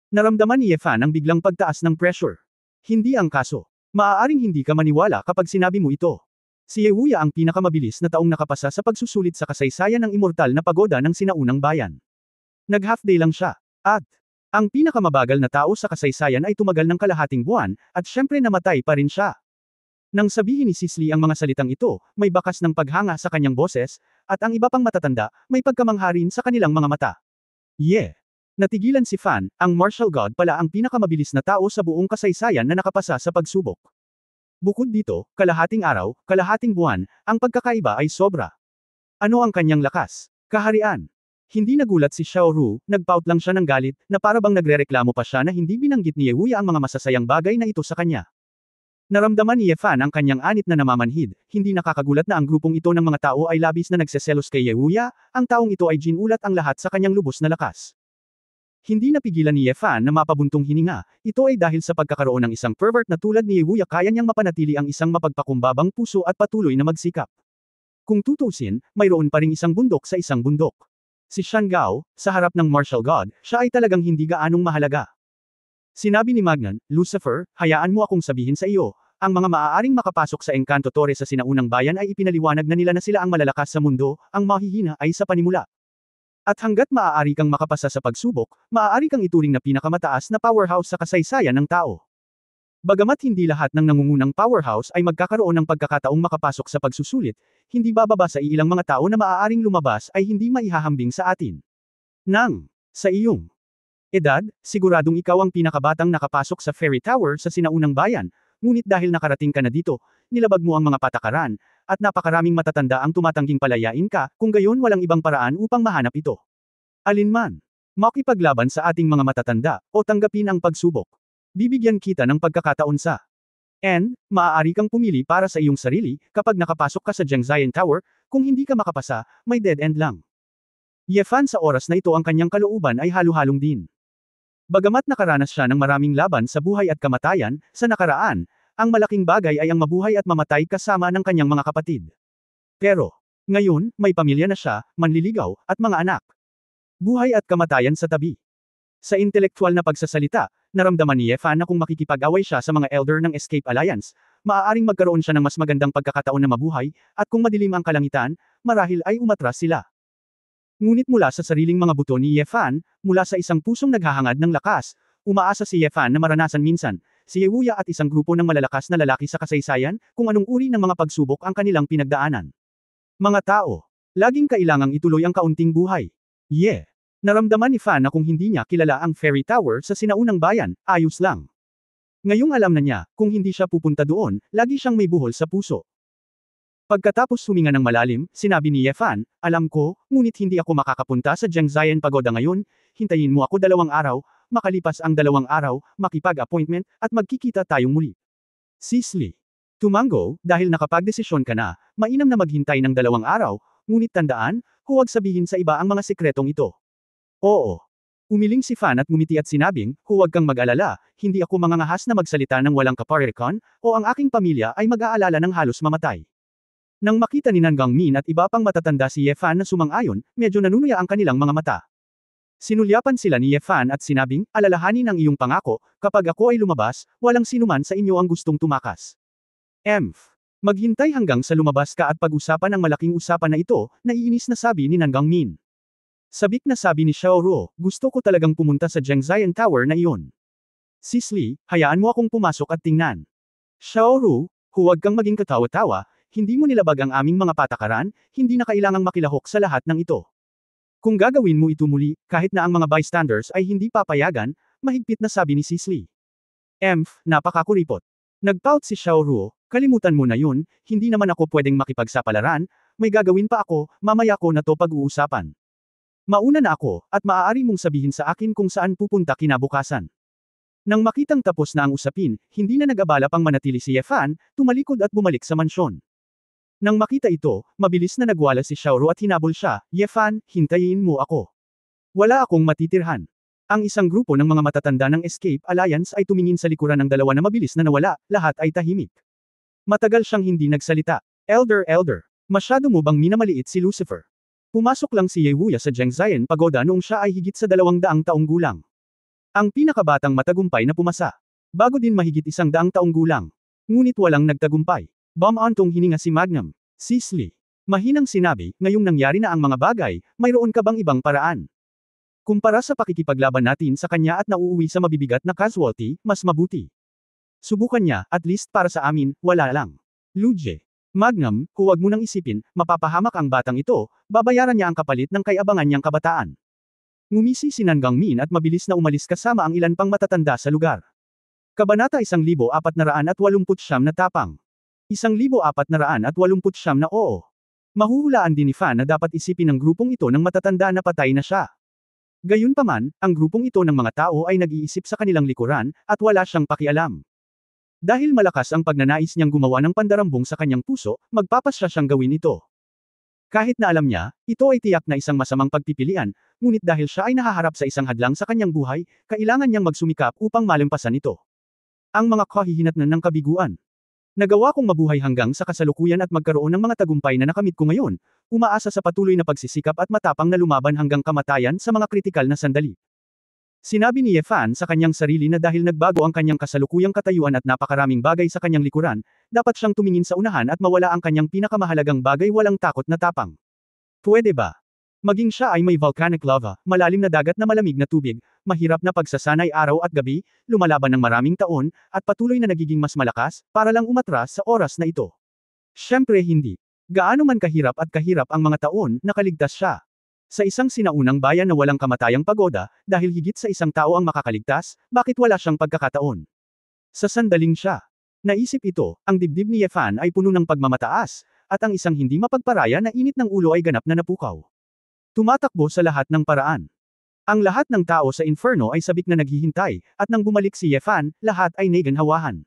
Naramdaman ni Ye Fan ang biglang pagtaas ng pressure. Hindi ang kaso. Maaaring hindi ka maniwala kapag sinabi mo ito. Si Ye Wuya ang pinakamabilis na taong nakapasa sa pagsusulit sa kasaysayan ng immortal na pagoda ng sinaunang bayan. Nag-half-day lang siya. At, ang pinakamabagal na tao sa kasaysayan ay tumagal ng kalahating buwan, at syempre namatay pa rin siya. Nang sabihin ni Sisley ang mga salitang ito, may bakas ng paghanga sa kanyang boses, at ang iba pang matatanda, may pagkamangha rin sa kanilang mga mata. Yeah. Natigilan si Fan, ang martial god pala ang pinakamabilis na tao sa buong kasaysayan na nakapasa sa pagsubok. Bukod dito, kalahating araw, kalahating buwan, ang pagkakaiba ay sobra. Ano ang kanyang lakas? Kaharian. Hindi nagulat si Xiao Ru, nagpout lang siya ng galit, na para bang nagrereklamo pa siya na hindi binanggit ni Ye Wuya ang mga masasayang bagay na ito sa kanya. Naramdaman ni Ye Fan ang kanyang anit na namamanhid, hindi nakakagulat na ang grupong ito ng mga tao ay labis na nagseselos kay Ye Wuya, ang taong ito ay ginulat ang lahat sa kanyang lubos na lakas. Hindi napigilan ni Ye Fan na mapabuntong hininga, ito ay dahil sa pagkakaroon ng isang pervert na tulad ni Ye Wuya kaya niyang mapanatili ang isang mapagpakumbabang puso at patuloy na magsikap. Kung tutusin, mayroon pa ring isang bundok sa isang bundok. Si Shan Gao, sa harap ng martial god, siya ay talagang hindi gaanong mahalaga. Sinabi ni Magnan, Lucifer, hayaan mo akong sabihin sa iyo, ang mga maaaring makapasok sa Encanto Torre sa sinaunang bayan ay ipinaliwanag na nila na sila ang malalakas sa mundo, ang mahihina ay sa panimula. At hanggat maaari kang makapasa sa pagsubok, maaari kang ituring na pinakamataas na powerhouse sa kasaysayan ng tao. Bagamat hindi lahat ng nangungunang powerhouse ay magkakaroon ng pagkakataong makapasok sa pagsusulit, hindi bababa sa ilang mga tao na maaaring lumabas ay hindi maihahambing sa atin. Sa iyong edad, siguradong ikaw ang pinakabatang nakapasok sa Fairy Tower sa sinaunang bayan, ngunit dahil nakarating ka na dito, nilabag mo ang mga patakaran, at napakaraming matatanda ang tumatangging palayain ka, kung gayon walang ibang paraan upang mahanap ito. Alinman, makipaglaban sa ating mga matatanda, o tanggapin ang pagsubok. Bibigyan kita ng pagkakataon sa maaari kang pumili para sa iyong sarili, kapag nakapasok ka sa Zhengzhou Tower, kung hindi ka makapasa, may dead end lang. Ye Fan sa oras na ito ang kanyang kalooban ay halo-halong din. Bagamat nakaranas siya ng maraming laban sa buhay at kamatayan, sa nakaraan, ang malaking bagay ay ang mabuhay at mamatay kasama ng kanyang mga kapatid. Pero, ngayon, may pamilya na siya, manliligaw, at mga anak. Buhay at kamatayan sa tabi. Sa intelektual na pagsasalita, naramdaman ni Ye Fan na kung makikipag-away siya sa mga elder ng Escape Alliance, maaaring magkaroon siya ng mas magandang pagkakataon na mabuhay, at kung madilim ang kalangitan, marahil ay umatras sila. Ngunit mula sa sariling mga buto ni Ye Fan, mula sa isang pusong naghahangad ng lakas, umaasa si Ye Fan na maranasan minsan, si Ye Wuya at isang grupo ng malalakas na lalaki sa kasaysayan, kung anong uri ng mga pagsubok ang kanilang pinagdaanan. Mga tao, laging kailangang ituloy ang kaunting buhay. Naramdaman ni Fan na kung hindi niya kilala ang Fairy Tower sa sinaunang bayan, ayos lang. Ngayong alam na niya, kung hindi siya pupunta doon, lagi siyang may buhol sa puso. Pagkatapos huminga ng malalim, sinabi ni Ye Fan, alam ko, ngunit hindi ako makakapunta sa Zhengzhou Pagoda ngayon, hintayin mo ako 2 araw, makalipas ang 2 araw, makipag-appointment, at magkikita tayong muli. Sisley. Tumango, dahil nakapagdesisyon ka na, mainam na maghintay ng 2 araw, ngunit tandaan, huwag sabihin sa iba ang mga sikretong ito. Oo. Umiling si Fan at ngumiti at sinabing, huwag kang mag-alala, hindi ako mangangahas na magsalita ng walang kaparerekon, o ang aking pamilya ay mag-aalala ng halos mamatay. Nang makita ni Nan Gangmin at iba pang matatanda si Ye Fan na sumang-ayon, medyo nanunuya ang kanilang mga mata. Sinulyapan sila ni Ye Fan at sinabing, alalahanin ang iyong pangako, kapag ako ay lumabas, walang sinuman sa inyo ang gustong tumakas. Maghintay hanggang sa lumabas ka at pag-usapan ang malaking usapan na ito, naiinis na sabi ni Nan Gangmin. Sabik na sabi ni Xiao Ruo, gusto ko talagang pumunta sa Zhengzhou Tower na iyon. Sisley, hayaan mo akong pumasok at tingnan. Xiao Ruo, huwag kang maging katawa-tawa, hindi mo nilabag ang aming mga patakaran, hindi na kailangang makilahok sa lahat ng ito. Kung gagawin mo ito muli, kahit na ang mga bystanders ay hindi papayagan, mahigpit na sabi ni Sisley. Napakakuripot. Nagpout si Xiao Ruo, kalimutan mo na yun, hindi naman ako pwedeng makipagsapalaran, may gagawin pa ako, mamaya ko na to pag-uusapan. Mauna na ako, at maaari mong sabihin sa akin kung saan pupunta kinabukasan. Nang makitang tapos na ang usapin, hindi na nag-abala pang manatili si Ye Fan, tumalikod at bumalik sa mansyon. Nang makita ito, mabilis na nagwala si Xiao Ruo at hinabol siya, Ye Fan, hintayin mo ako. Wala akong matitirhan. Ang isang grupo ng mga matatanda ng Escape Alliance ay tumingin sa likuran ng dalawa na mabilis na nawala, lahat ay tahimik. Matagal siyang hindi nagsalita. Elder, masyado mo bang minamaliit si Lucifer? Pumasok lang si Ye Wuya sa Zhengzhien Pagoda noong siya ay higit sa 200 taong gulang. Ang pinakabatang matagumpay na pumasa. Bago din mahigit 100 taong gulang. Ngunit walang nagtagumpay. Bumantong hininga si Magnum. Sisley. Mahinang sinabi, ngayong nangyari na ang mga bagay, mayroon ka bang ibang paraan? Kumpara sa pakikipaglaban natin sa kanya at nauuwi sa mabibigat na casualty, mas mabuti. Subukan niya, at least para sa amin, wala lang. Luje. Magnum, huwag mo nang isipin, mapapahamak ang batang ito, babayaran niya ang kapalit ng kay-abangan niyang kabataan. Ngumisi si Nan Gangmin at mabilis na umalis kasama ang ilan pang matatanda sa lugar. Kabanata 1489 na tapang. 1489 na oo. Mahuhulaan din ni Fan na dapat isipin ng grupong ito ng matatanda na patay na siya. Gayunpaman, ang grupong ito ng mga tao ay nag-iisip sa kanilang likuran, at wala siyang pakialam. Dahil malakas ang pagnanais niyang gumawa ng pandarambong sa kanyang puso, magpapasya siyang gawin ito. Kahit na alam niya, ito ay tiyak na isang masamang pagpipilian, ngunit dahil siya ay nahaharap sa isang hadlang sa kanyang buhay, kailangan niyang magsumikap upang malampasan ito. Ang mga kahihinatnan ng kabiguan. Nagawa kong mabuhay hanggang sa kasalukuyan at magkaroon ng mga tagumpay na nakamit ko ngayon, umaasa sa patuloy na pagsisikap at matapang na lumaban hanggang kamatayan sa mga kritikal na sandali. Sinabi ni Ye Fan sa kanyang sarili na dahil nagbago ang kanyang kasalukuyang katayuan at napakaraming bagay sa kanyang likuran, dapat siyang tumingin sa unahan at mawala ang kanyang pinakamahalagang bagay, walang takot na tapang. Pwede ba? Maging siya ay may volcanic lava, malalim na dagat na malamig na tubig, mahirap na pagsasanay araw at gabi, lumalaban ng maraming taon, at patuloy na nagiging mas malakas, para lang umatras sa oras na ito. Siyempre hindi. Gaano man kahirap ang mga taon, nakaligtas siya. Sa isang sinaunang bayan na walang kamatayang pagoda, dahil higit sa isang tao ang makakaligtas, bakit wala siyang pagkakataon? Sa sandaling siya. Naisip ito, ang dibdib ni Ye Fan ay puno ng pagmamataas, at ang isang hindi mapagparaya na init ng ulo ay ganap na napukaw. Tumatakbo sa lahat ng paraan. Ang lahat ng tao sa inferno ay sabik na naghihintay, at nang bumalik si Ye Fan, lahat ay naganhawahan.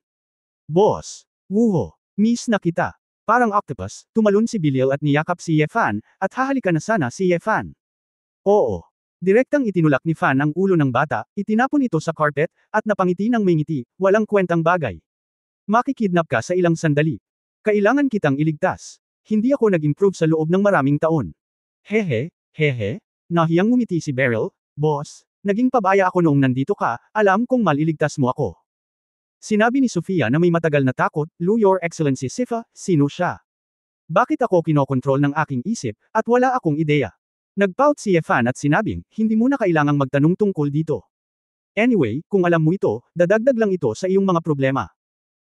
Boss! Wuho! Miss na kita! Parang octopus, tumalon si Belial at niyakap si Ye Fan, at hahalikan na sana si Ye Fan. Oo. Direktang itinulak ni Fan ang ulo ng bata, itinapon ito sa carpet, at napangiti ng may ngiti, walang kwentang bagay. Makikidnap ka sa ilang sandali. Kailangan kitang iligtas. Hindi ako nag-improve sa loob ng maraming taon. Hehe. Hehe, nahiyang ngumiti si Beryl, boss, naging pabaya ako noong nandito ka, alam kong maliligtas mo ako. Sinabi ni Sofia na may matagal na takot, Your Excellency Sifa, sino siya? Bakit ako kinokontrol ng aking isip, at wala akong ideya? Nagpout si Ye Fan at sinabing, hindi mo na kailangang magtanong tungkol dito. Anyway, kung alam mo ito, dadagdag lang ito sa iyong mga problema.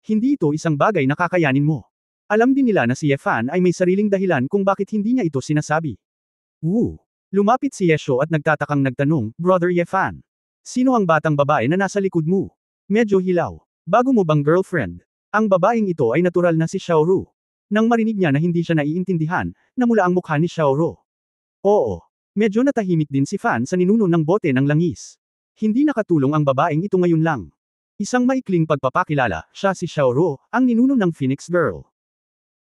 Hindi ito isang bagay na kakayanin mo. Alam din nila na si Ye Fan ay may sariling dahilan kung bakit hindi niya ito sinasabi. Lumapit si Yesho at nagtatakang nagtanong, Brother Ye Fan. Sino ang batang babae na nasa likod mo? Medyo hilaw. Bago mo bang girlfriend? Ang babaeng ito ay natural na si Xiaoru. Nang marinig niya na hindi siya naiintindihan, namula ang mukha ni Xiaoru. Oo. Medyo natahimik din si Fan sa ninuno ng bote ng langis. Hindi nakatulong ang babaeng ito ngayon lang. Isang maikling pagpapakilala, siya si Xiaoru, ang ninuno ng Phoenix Girl.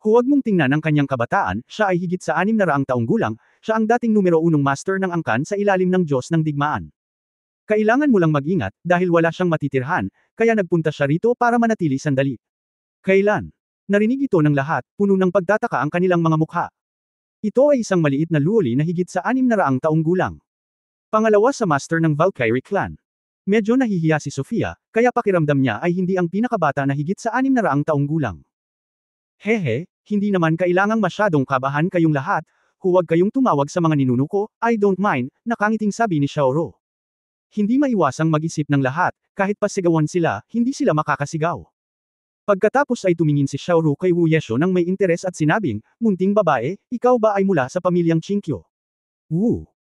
Huwag mong tingnan ang kanyang kabataan, siya ay higit sa 600 taong gulang, siya ang dating numero 1 master ng angkan sa ilalim ng Diyos ng digmaan. Kailangan mo lang mag-ingat, dahil wala siyang matitirhan, kaya nagpunta siya rito para manatili sandali. Kailan? Narinig ito ng lahat, puno ng pagtataka ang kanilang mga mukha. Ito ay isang maliit na luoli na higit sa 600 taong gulang. Pangalawa sa master ng Valkyrie clan. Medyo nahihiya si Sofia, kaya pakiramdam niya ay hindi ang pinakabata na higit sa 600 taong gulang. Hehe, hindi naman kailangang masyadong kabahan kayong lahat, huwag kayong tumawag sa mga ninuno ko, I don't mind, nakangiting sabi ni Xiaoru. Hindi maiwasang mag-isip ng lahat, kahit pasigawan sila, hindi sila makakasigaw. Pagkatapos ay tumingin si Xiaoru kay Wu Yesho nang may interes at sinabing, munting babae, ikaw ba ay mula sa pamilyang Chinkyo?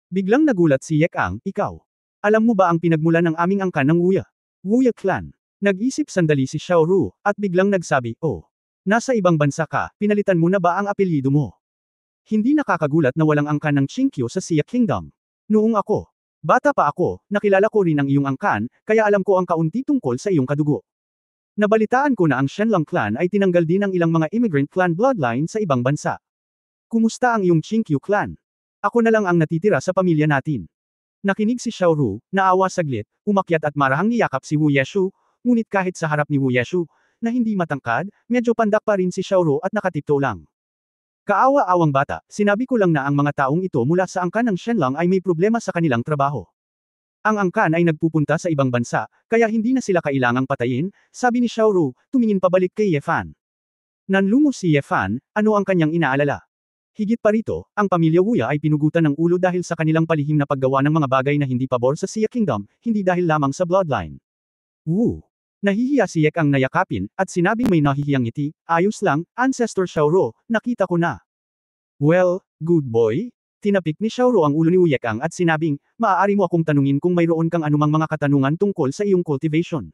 Biglang nagulat si Yekang, ikaw. Alam mo ba ang pinagmulan ng aming angkan ng Wuya clan? Nag-isip sandali si Xiaoru, at biglang nagsabi, oh. Nasa ibang bansa ka, pinalitan mo na ba ang apelyido mo? Hindi nakakagulat na walang angkan ng Chinkyo sa Xia Kingdom. Noong ako, bata pa ako, nakilala ko rin ang iyong angkan, kaya alam ko ang kaunti tungkol sa iyong kadugo. Nabalitaan ko na ang Shenlong clan ay tinanggal din ang ilang mga immigrant clan bloodline sa ibang bansa. Kumusta ang iyong Chinkyo clan? Ako na lang ang natitira sa pamilya natin. Nakinig si Xiaoru, naawa saglit, umakyat at marahang niyakap si Wu Yeshu, ngunit kahit sa harap ni Wu Yeshu, na hindi matangkad, medyo pandak pa rin si Xiaoru at nakatipto lang. Kaawa-awang bata, sinabi ko lang na ang mga taong ito mula sa angkan ng Shenlong ay may problema sa kanilang trabaho. Ang angkan ay nagpupunta sa ibang bansa, kaya hindi na sila kailangang patayin, sabi ni Xiaoru, tumingin pabalik kay Ye Fan. Nanlumos si Ye Fan, ano ang kanyang inaalala? Higit pa rito, ang pamilya Wuya ay pinugutan ng ulo dahil sa kanilang palihim na paggawa ng mga bagay na hindi pabor sa Xia Kingdom, hindi dahil lamang sa bloodline. Wu. Nahihiya si Yek ang nayakapin, at sinabing may nahihiyang ngiti, ayos lang, Ancestor Xiaoro, nakita ko na. Well, good boy. Tinapik ni Xiaoro ang ulo ni Wu Yekang at sinabing, maaari mo akong tanungin kung mayroon kang anumang mga katanungan tungkol sa iyong cultivation.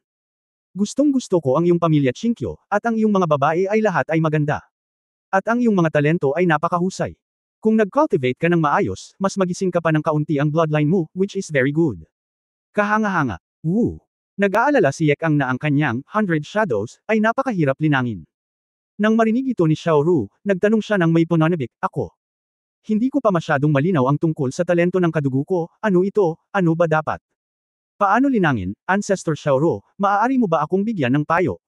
Gustong-gusto ko ang iyong pamilya Chinkyo, at ang iyong mga babae ay lahat ay maganda. At ang iyong mga talento ay napakahusay. Kung nag-cultivate ka ng maayos, mas magising ka pa ng kaunti ang bloodline mo, which is very good. Kahanga-hanga. Wu. Nag-aalala si Yek ang na ang kanyang 100 shadows ay napakahirap linangin. Nang marinig ito ni Xiaoru, nagtanong siya ng may pananabik, ako. Hindi ko pa masyadong malinaw ang tungkol sa talento ng kadugo ko, ano ito, ano ba dapat? Paano linangin, Ancestor Xiaoru, maaari mo ba akong bigyan ng payo?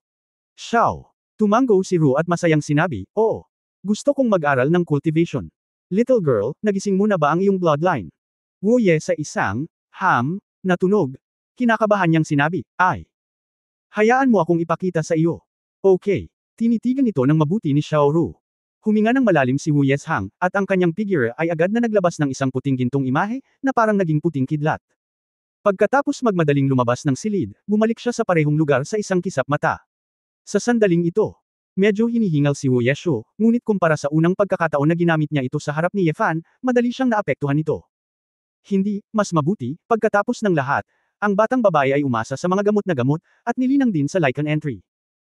Xiao. Tumango si Ru at masayang sinabi, oo. Gusto kong mag-aral ng cultivation. Little girl, nagising mo na ba ang iyong bloodline? Wu Ye sa isang, na tunog. Kinakabahan niyang sinabi, ay. Hayaan mo akong ipakita sa iyo. Okay. Tinitigan ito ng mabuti ni Xiaoru. Huminga ng malalim si Wu Yeshang, at ang kanyang figure ay agad na naglabas ng isang puting gintong imahe, na parang naging puting kidlat. Pagkatapos magmadaling lumabas ng silid, bumalik siya sa parehong lugar sa isang kisap mata. Sa sandaling ito, medyo hinihingal si Wu Yeshu, ngunit kumpara sa unang pagkakataon na ginamit niya ito sa harap ni Ye Fan, madali siyang naapektuhan nito. Hindi, mas mabuti, pagkatapos ng lahat, ang batang babae ay umasa sa mga gamot na gamot, at nilinang din sa Lycan entry.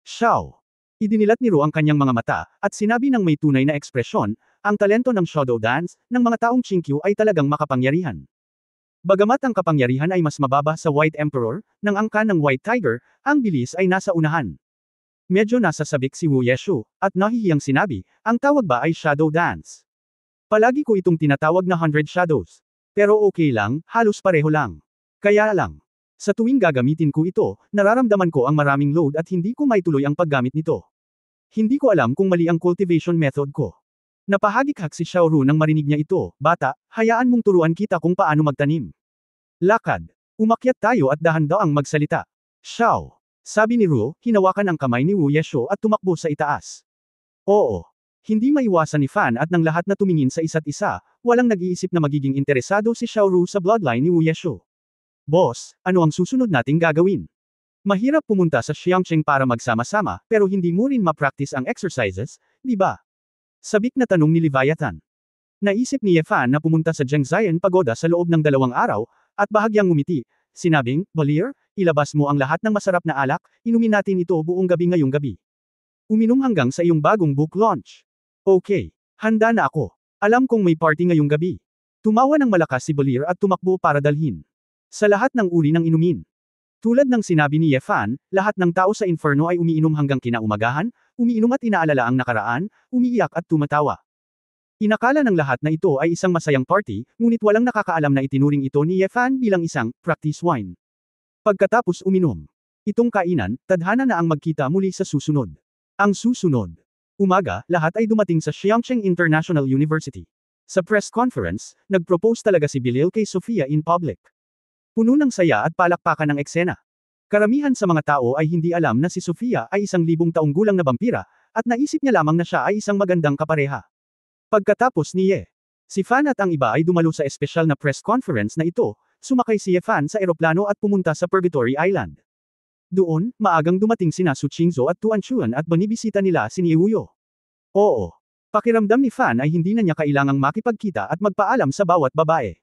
Xiao. Idinilat ni Ru ang kanyang mga mata, at sinabi ng may tunay na ekspresyon, ang talento ng Shadow Dance, ng mga taong Chinkyu ay talagang makapangyarihan. Bagamat ang kapangyarihan ay mas mababa sa White Emperor, ng angkan ng White Tiger, ang bilis ay nasa unahan. Medyo nasasabik si Wu Yeshu, at nahihiyang sinabi, ang tawag ba ay Shadow Dance? Palagi ko itong tinatawag na 100 Shadows. Pero okay lang, halos pareho lang. Kaya lang. Sa tuwing gagamitin ko ito, nararamdaman ko ang maraming load at hindi ko maituloy ang paggamit nito. Hindi ko alam kung mali ang cultivation method ko. Napahagik-hak si Xiaoru nang marinig niya ito, bata, hayaan mong turuan kita kung paano magtanim. Lakad. Umakyat tayo at dahan-daang magsalita. Xiao. Sabi ni Ru, hinawakan ang kamay ni Wu Yeshu at tumakbo sa itaas. Oo. Hindi maiwasan ni Fan at ng lahat na tumingin sa isa't isa, walang nag-iisip na magiging interesado si Xiaoru sa bloodline ni Wu Yeshu. Boss, ano ang susunod nating gagawin? Mahirap pumunta sa Xiangcheng para magsama-sama, pero hindi mo rin ma-practice ang exercises, di ba? Sabik na tanong ni Leviathan. Naisip ni Ye Fan na pumunta sa Zhengzhien Pagoda sa loob ng 2 araw, at bahagyang ngumiti, sinabing, Balir, ilabas mo ang lahat ng masarap na alak, inumin natin ito buong gabi ngayong gabi. Uminom hanggang sa iyong bagong book launch. Okay, handa na ako. Alam kong may party ngayong gabi. Tumawa ng malakas si Balir at tumakbo para dalhin. Sa lahat ng uri ng inumin. Tulad ng sinabi ni Ye Fan, lahat ng tao sa Inferno ay umiinom hanggang kinaumagahan, umiinom at inaalala ang nakaraan, umiiyak at tumatawa. Inakala ng lahat na ito ay isang masayang party, ngunit walang nakakaalam na itinuring ito ni Ye Fan bilang isang practice wine. Pagkatapos uminom. Itong kainan, tadhana na ang magkita muli sa susunod. Ang susunod. Umaga, lahat ay dumating sa Xiangcheng International University. Sa press conference, nag-propose talaga si Bilil kay Sofia in public. Puno ng saya at palakpakan ng eksena. Karamihan sa mga tao ay hindi alam na si Sofia ay 1,000 taong gulang na vampira, at naisip niya lamang na siya ay isang magandang kapareha. Pagkatapos ni Ye, si Fan at ang iba ay dumalo sa espesyal na press conference na ito, sumakay si Ye Fan sa eroplano at pumunta sa Purgatory Island. Doon, maagang dumating sina Su Qingzhou at Tuan Chuan at binibisita nila si Ye Wuyo. Oo. Pakiramdam ni Fan ay hindi na niya kailangang makipagkita at magpaalam sa bawat babae.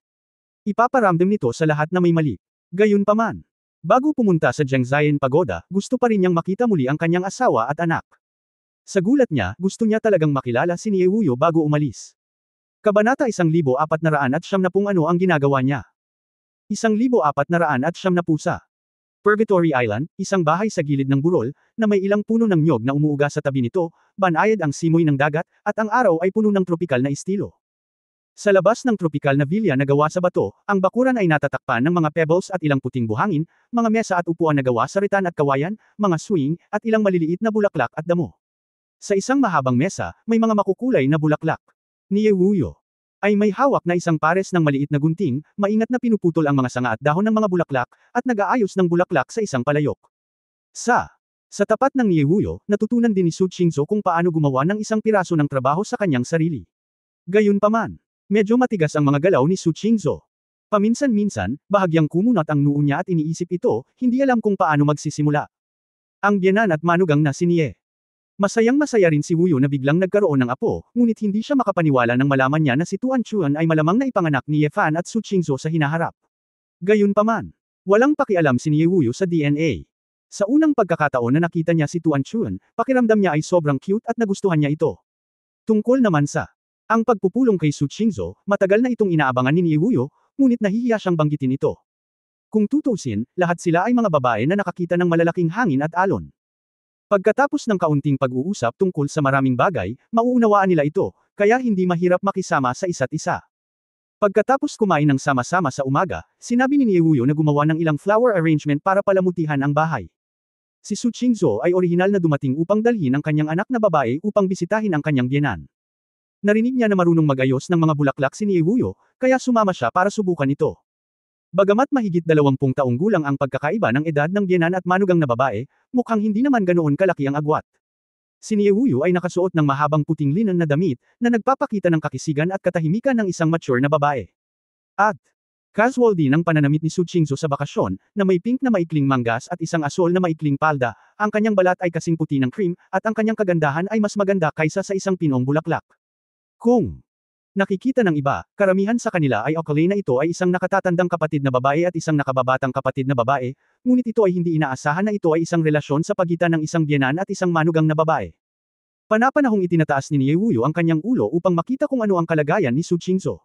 Ipaparamdam nito sa lahat na may mali. Gayunpaman. Bago pumunta sa Zhengzhien Pagoda, gusto pa rin niyang makita muli ang kanyang asawa at anak. Sa gulat niya, gusto niya talagang makilala si Ye Wuyo bago umalis. Kabanata 1490 ano ang ginagawa niya. 1490 pusa. Purgatory Island, isang bahay sa gilid ng burol, na may ilang puno ng nyog na umuuga sa tabi nito, banayad ang simoy ng dagat, at ang araw ay puno ng tropikal na estilo. Sa labas ng tropikal na villa na gawa sa bato, ang bakuran ay natatakpan ng mga pebbles at ilang puting buhangin, mga mesa at upuan na gawa sa ritan at kawayan, mga swing, at ilang maliliit na bulaklak at damo. Sa isang mahabang mesa, may mga makukulay na bulaklak. Ni Yewuyo ay may hawak na isang pares ng maliit na gunting, maingat na pinuputol ang mga sanga at dahon ng mga bulaklak, at nag-aayos ng bulaklak sa isang palayok. Sa tapat ng Niewuyo, natutunan din ni Su Qingzhou kung paano gumawa ng isang piraso ng trabaho sa kanyang sarili. Gayunpaman, medyo matigas ang mga galaw ni Su Qingzhou. Paminsan-minsan, bahagyang kumunat ang noo niya at iniisip ito, hindi alam kung paano magsisimula. Ang biyenan at manugang na si Nie. Masayang-masaya rin si Wuyo na biglang nagkaroon ng apo, ngunit hindi siya makapaniwala nang malaman niya na si Tuan Chuan ay malamang na ipanganak ni Ye Fan at Su Qingzhou sa hinaharap. Gayunpaman, walang pakialam si Nie Wuyo sa DNA. Sa unang pagkakataon na nakita niya si Tuan Chuan, pakiramdam niya ay sobrang cute at nagustuhan niya ito. Tungkol naman sa ang pagpupulong kay Su Qingzhou, matagal na itong inaabangan ni Nie Wuyo, ngunit nahihiya siyang banggitin ito. Kung tutusin, lahat sila ay mga babae na nakakita ng malalaking hangin at alon. Pagkatapos ng kaunting pag-uusap tungkol sa maraming bagay, mauunawaan nila ito, kaya hindi mahirap makisama sa isa't isa. Pagkatapos kumain ng sama-sama sa umaga, sinabi ni Niewuyo na gumawa ng ilang flower arrangement para palamutihan ang bahay. Si Su Qingzhou ay orihinal na dumating upang dalhin ang kanyang anak na babae upang bisitahin ang kanyang biyenan. Narinig niya na marunong magayos ng mga bulaklak si Niewuyo, kaya sumama siya para subukan ito. Bagamat mahigit 20 taong gulang ang pagkakaiba ng edad ng biyenan at manugang na babae, mukhang hindi naman ganoon kalaki ang agwat. Si Niewuyo ay nakasuot ng mahabang puting linan na damit, na nagpapakita ng kakisigan at katahimikan ng isang mature na babae. At casual din ang pananamit ni Su Qingzhou sa bakasyon, na may pink na maikling manggas at isang asol na maikling palda, ang kanyang balat ay kasing puti ng cream, at ang kanyang kagandahan ay mas maganda kaysa sa isang pinong bulaklak. Kung nakikita ng iba, karamihan sa kanila ay akala na ito ay isang nakatatandang kapatid na babae at isang nakababatang kapatid na babae, ngunit ito ay hindi inaasahan na ito ay isang relasyon sa pagitan ng isang biyenan at isang manugang na babae. Panapanahong itinataas ni Niewuyo ang kanyang ulo upang makita kung ano ang kalagayan ni Su Qingzhou.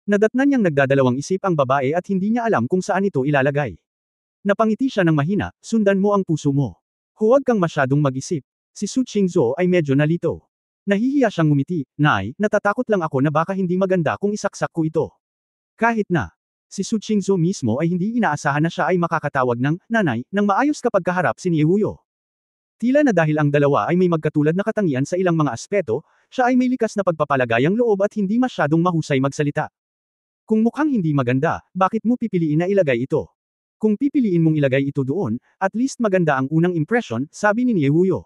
Nadatnan niyang nagdadalawang isip ang babae at hindi niya alam kung saan ito ilalagay. Napangiti siya ng mahina, sundan mo ang puso mo. Huwag kang masyadong mag-isip. Si Su Qingzhou ay medyo nalito. Nahihiya siyang ngumiti, Nay, natatakot lang ako na baka hindi maganda kung isaksak ko ito. Kahit na, si Su Qingzhou mismo ay hindi inaasahan na siya ay makakatawag ng nanay nang maayos kapag kaharap si Niewuyo. Tila na dahil ang dalawa ay may magkatulad na katangian sa ilang mga aspeto, siya ay may likas na pagpapalagayang loob at hindi masyadong mahusay magsalita. Kung mukhang hindi maganda, bakit mo pipiliin na ilagay ito? Kung pipiliin mong ilagay ito doon, at least maganda ang unang impression, sabi ni Niewuyo.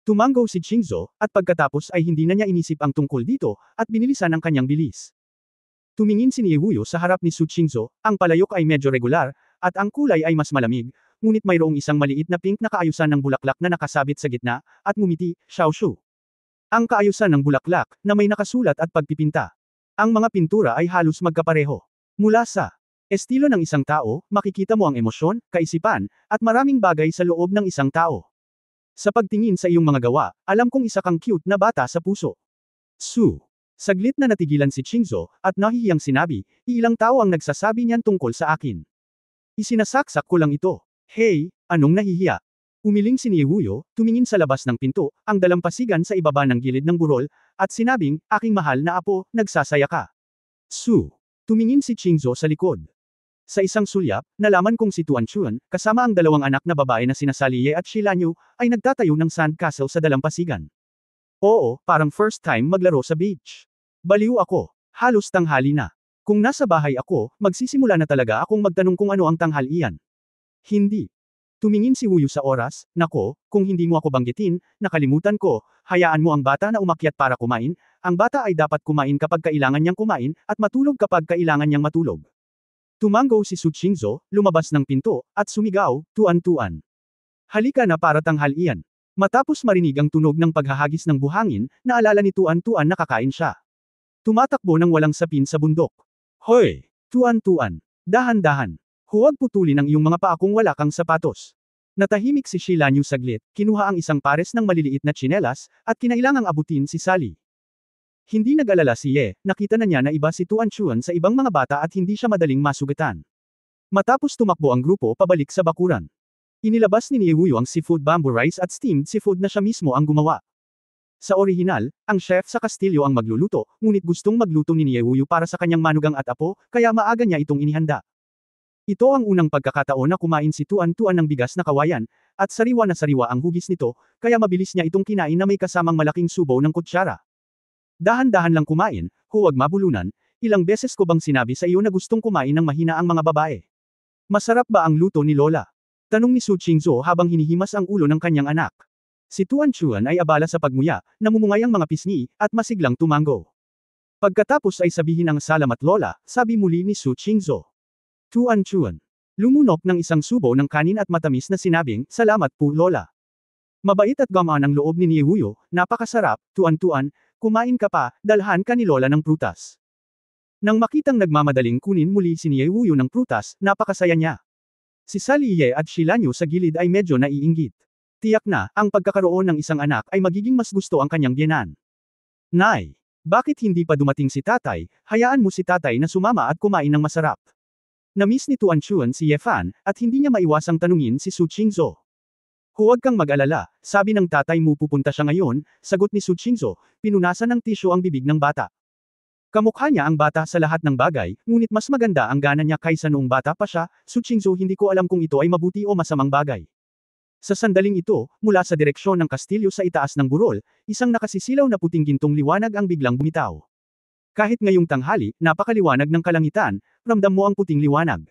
Tumanggaw si Qingzhou, at pagkatapos ay hindi na niya inisip ang tungkol dito, at binilisan ang kanyang bilis. Tumingin si Niewuyo sa harap ni Su Qingzhou, ang palayok ay medyo regular, at ang kulay ay mas malamig, ngunit mayroong isang maliit na pink na kaayusan ng bulaklak na nakasabit sa gitna, at ngumiti, Xiaoshu. Ang kaayusan ng bulaklak, na may nakasulat at pagpipinta. Ang mga pintura ay halos magkapareho. Mula sa estilo ng isang tao, makikita mo ang emosyon, kaisipan, at maraming bagay sa loob ng isang tao. Sa pagtingin sa iyong mga gawa, alam kong isa kang cute na bata sa puso. Saglit na natigilan si Qingzhou, at nahihiyang sinabi, ilang tao ang nagsasabi niyan tungkol sa akin. Isinasaksak ko lang ito. Hey, anong nahihiya? Umiling si Niewuyo, tumingin sa labas ng pinto, ang dalampasigan sa ibaba ng gilid ng burol, at sinabing, aking mahal na apo, nagsasaya ka. Tumingin si Qingzhou sa likod. Sa isang sulyap, nalaman kong si Tuan Chuan, kasama ang dalawang anak na babae na sina Ye at Shilanyu, ay nagtatayo ng sandcastle sa dalampasigan. Oo, parang first time maglaro sa beach. Baliw ako. Halos tanghali na. Kung nasa bahay ako, magsisimula na talaga akong magtanong kung ano ang tanghalian. Hindi. Tumingin si Wuyo sa oras, nako, kung hindi mo ako banggitin, nakalimutan ko, hayaan mo ang bata na umakyat para kumain, ang bata ay dapat kumain kapag kailangan niyang kumain, at matulog kapag kailangan niyang matulog. Tumanggaw si Su Qingzhou, lumabas ng pinto, at sumigaw, Tuan-tuan. Halika na para tanghalian. Matapos marinig ang tunog ng paghahagis ng buhangin, naalala ni Tuan-tuan na kakain siya. Tumatakbo ng walang sapin sa bundok. Hoy! Tuan-tuan! Dahan-dahan! Huwag putulin ang iyong mga paa kung wala kang sapatos. Natahimik si Shilanyu saglit, kinuha ang isang pares ng maliliit na tsinelas, at kinailangang abutin si Sally. Hindi nag-alala si Ye, nakita na niya na iba si Tuan Chuan sa ibang mga bata at hindi siya madaling masugatan. Matapos tumakbo ang grupo pabalik sa bakuran. Inilabas ni Niewuyo ang seafood bamboo rice at steamed seafood na siya mismo ang gumawa. Sa orihinal, ang chef sa kastilyo ang magluluto, ngunit gustong magluto ni Niewuyo para sa kanyang manugang at apo, kaya maaga niya itong inihanda. Ito ang unang pagkakataon na kumain si Tuan-Tuan ng bigas na kawayan, at sariwa na sariwa ang hugis nito, kaya mabilis niya itong kinain na may kasamang malaking subaw ng kutsara. Dahan-dahan lang kumain, huwag mabulunan, ilang beses ko bang sinabi sa iyo na gustong kumain ng mahina ang mga babae? Masarap ba ang luto ni Lola? Tanong ni Su Qingzhou habang hinihimas ang ulo ng kanyang anak. Si Tuan-Chuan ay abala sa pagmuya, namumungay ang mga pisngi, at masiglang tumango. Pagkatapos ay sabihin ang salamat Lola, sabi muli ni Su Qingzhou. Tuan-Chuan. Lumunok ng isang subo ng kanin at matamis na sinabing, salamat po Lola. Mabait at gamaan ang loob ni Niewuyo, napakasarap, Tuan-Tuan, kumain ka pa, dalhan ka ni Lola ng prutas. Nang makitang nagmamadaling kunin muli si Niewuyo ng prutas, napakasaya niya. Si Saliye at Shilanyo sa gilid ay medyo naiinggit. Tiyak na, ang pagkakaroon ng isang anak ay magiging mas gusto ang kanyang biyenan. Nay, bakit hindi pa dumating si tatay, hayaan mo si tatay na sumama at kumain ng masarap. Na-miss ni Tuan-Chuan si Ye Fan, at hindi niya maiwasang tanungin si Su Qingzhou. Huwag kang mag-alala, sabi ng tatay mo pupunta siya ngayon, sagot ni Su Qingzhou, pinunasan ng tisyo ang bibig ng bata. Kamukha niya ang bata sa lahat ng bagay, ngunit mas maganda ang gana niya kaysa noong bata pa siya, Su Qingzhou hindi ko alam kung ito ay mabuti o masamang bagay. Sa sandaling ito, mula sa direksyon ng kastilyo sa itaas ng burol, isang nakasisilaw na puting gintong liwanag ang biglang bumitaw. Kahit ngayong tanghali, napakaliwanag ng kalangitan, ramdam mo ang puting liwanag.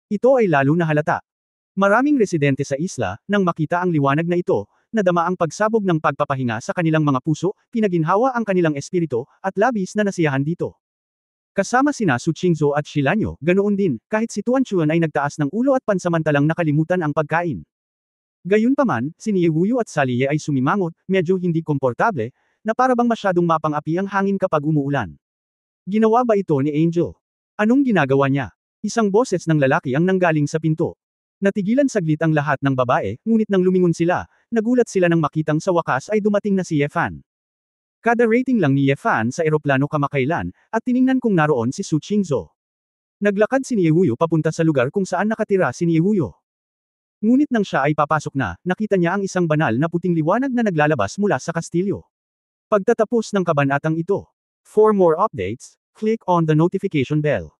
Ito ay lalo na halata. Maraming residente sa isla, nang makita ang liwanag na ito, nadama ang pagsabog ng pagpapahinga sa kanilang mga puso, pinaginhawa ang kanilang espiritu, at labis na nasiyahan dito. Kasama sina Su Qingzhou at Shilanyo, ganoon din, kahit si Tuan-Chuan ay nagtaas ng ulo at pansamantalang nakalimutan ang pagkain. Gayunpaman, si Niewuyo at Saliye ay sumimangot, medyo hindi komportable, na para bang masyadong mapang-api ang hangin kapag umuulan. Ginawa ba ito ni Angel? Anong ginagawa niya? Isang boses ng lalaki ang nanggaling sa pinto. Natigilan saglit ang lahat ng babae, ngunit nang lumingon sila, nagulat sila nang makitang sa wakas ay dumating na si Ye Fan. Kada rating lang ni Ye Fan sa eroplano kamakailan, at tiningnan kung naroon si Su Qingzhou. Naglakad si Niewuyo papunta sa lugar kung saan nakatira si Niewuyo. Ngunit nang siya ay papasok na, nakita niya ang isang banal na puting liwanag na naglalabas mula sa kastilyo. Pagtatapos ng kabanatang ito. For more updates, click on the notification bell.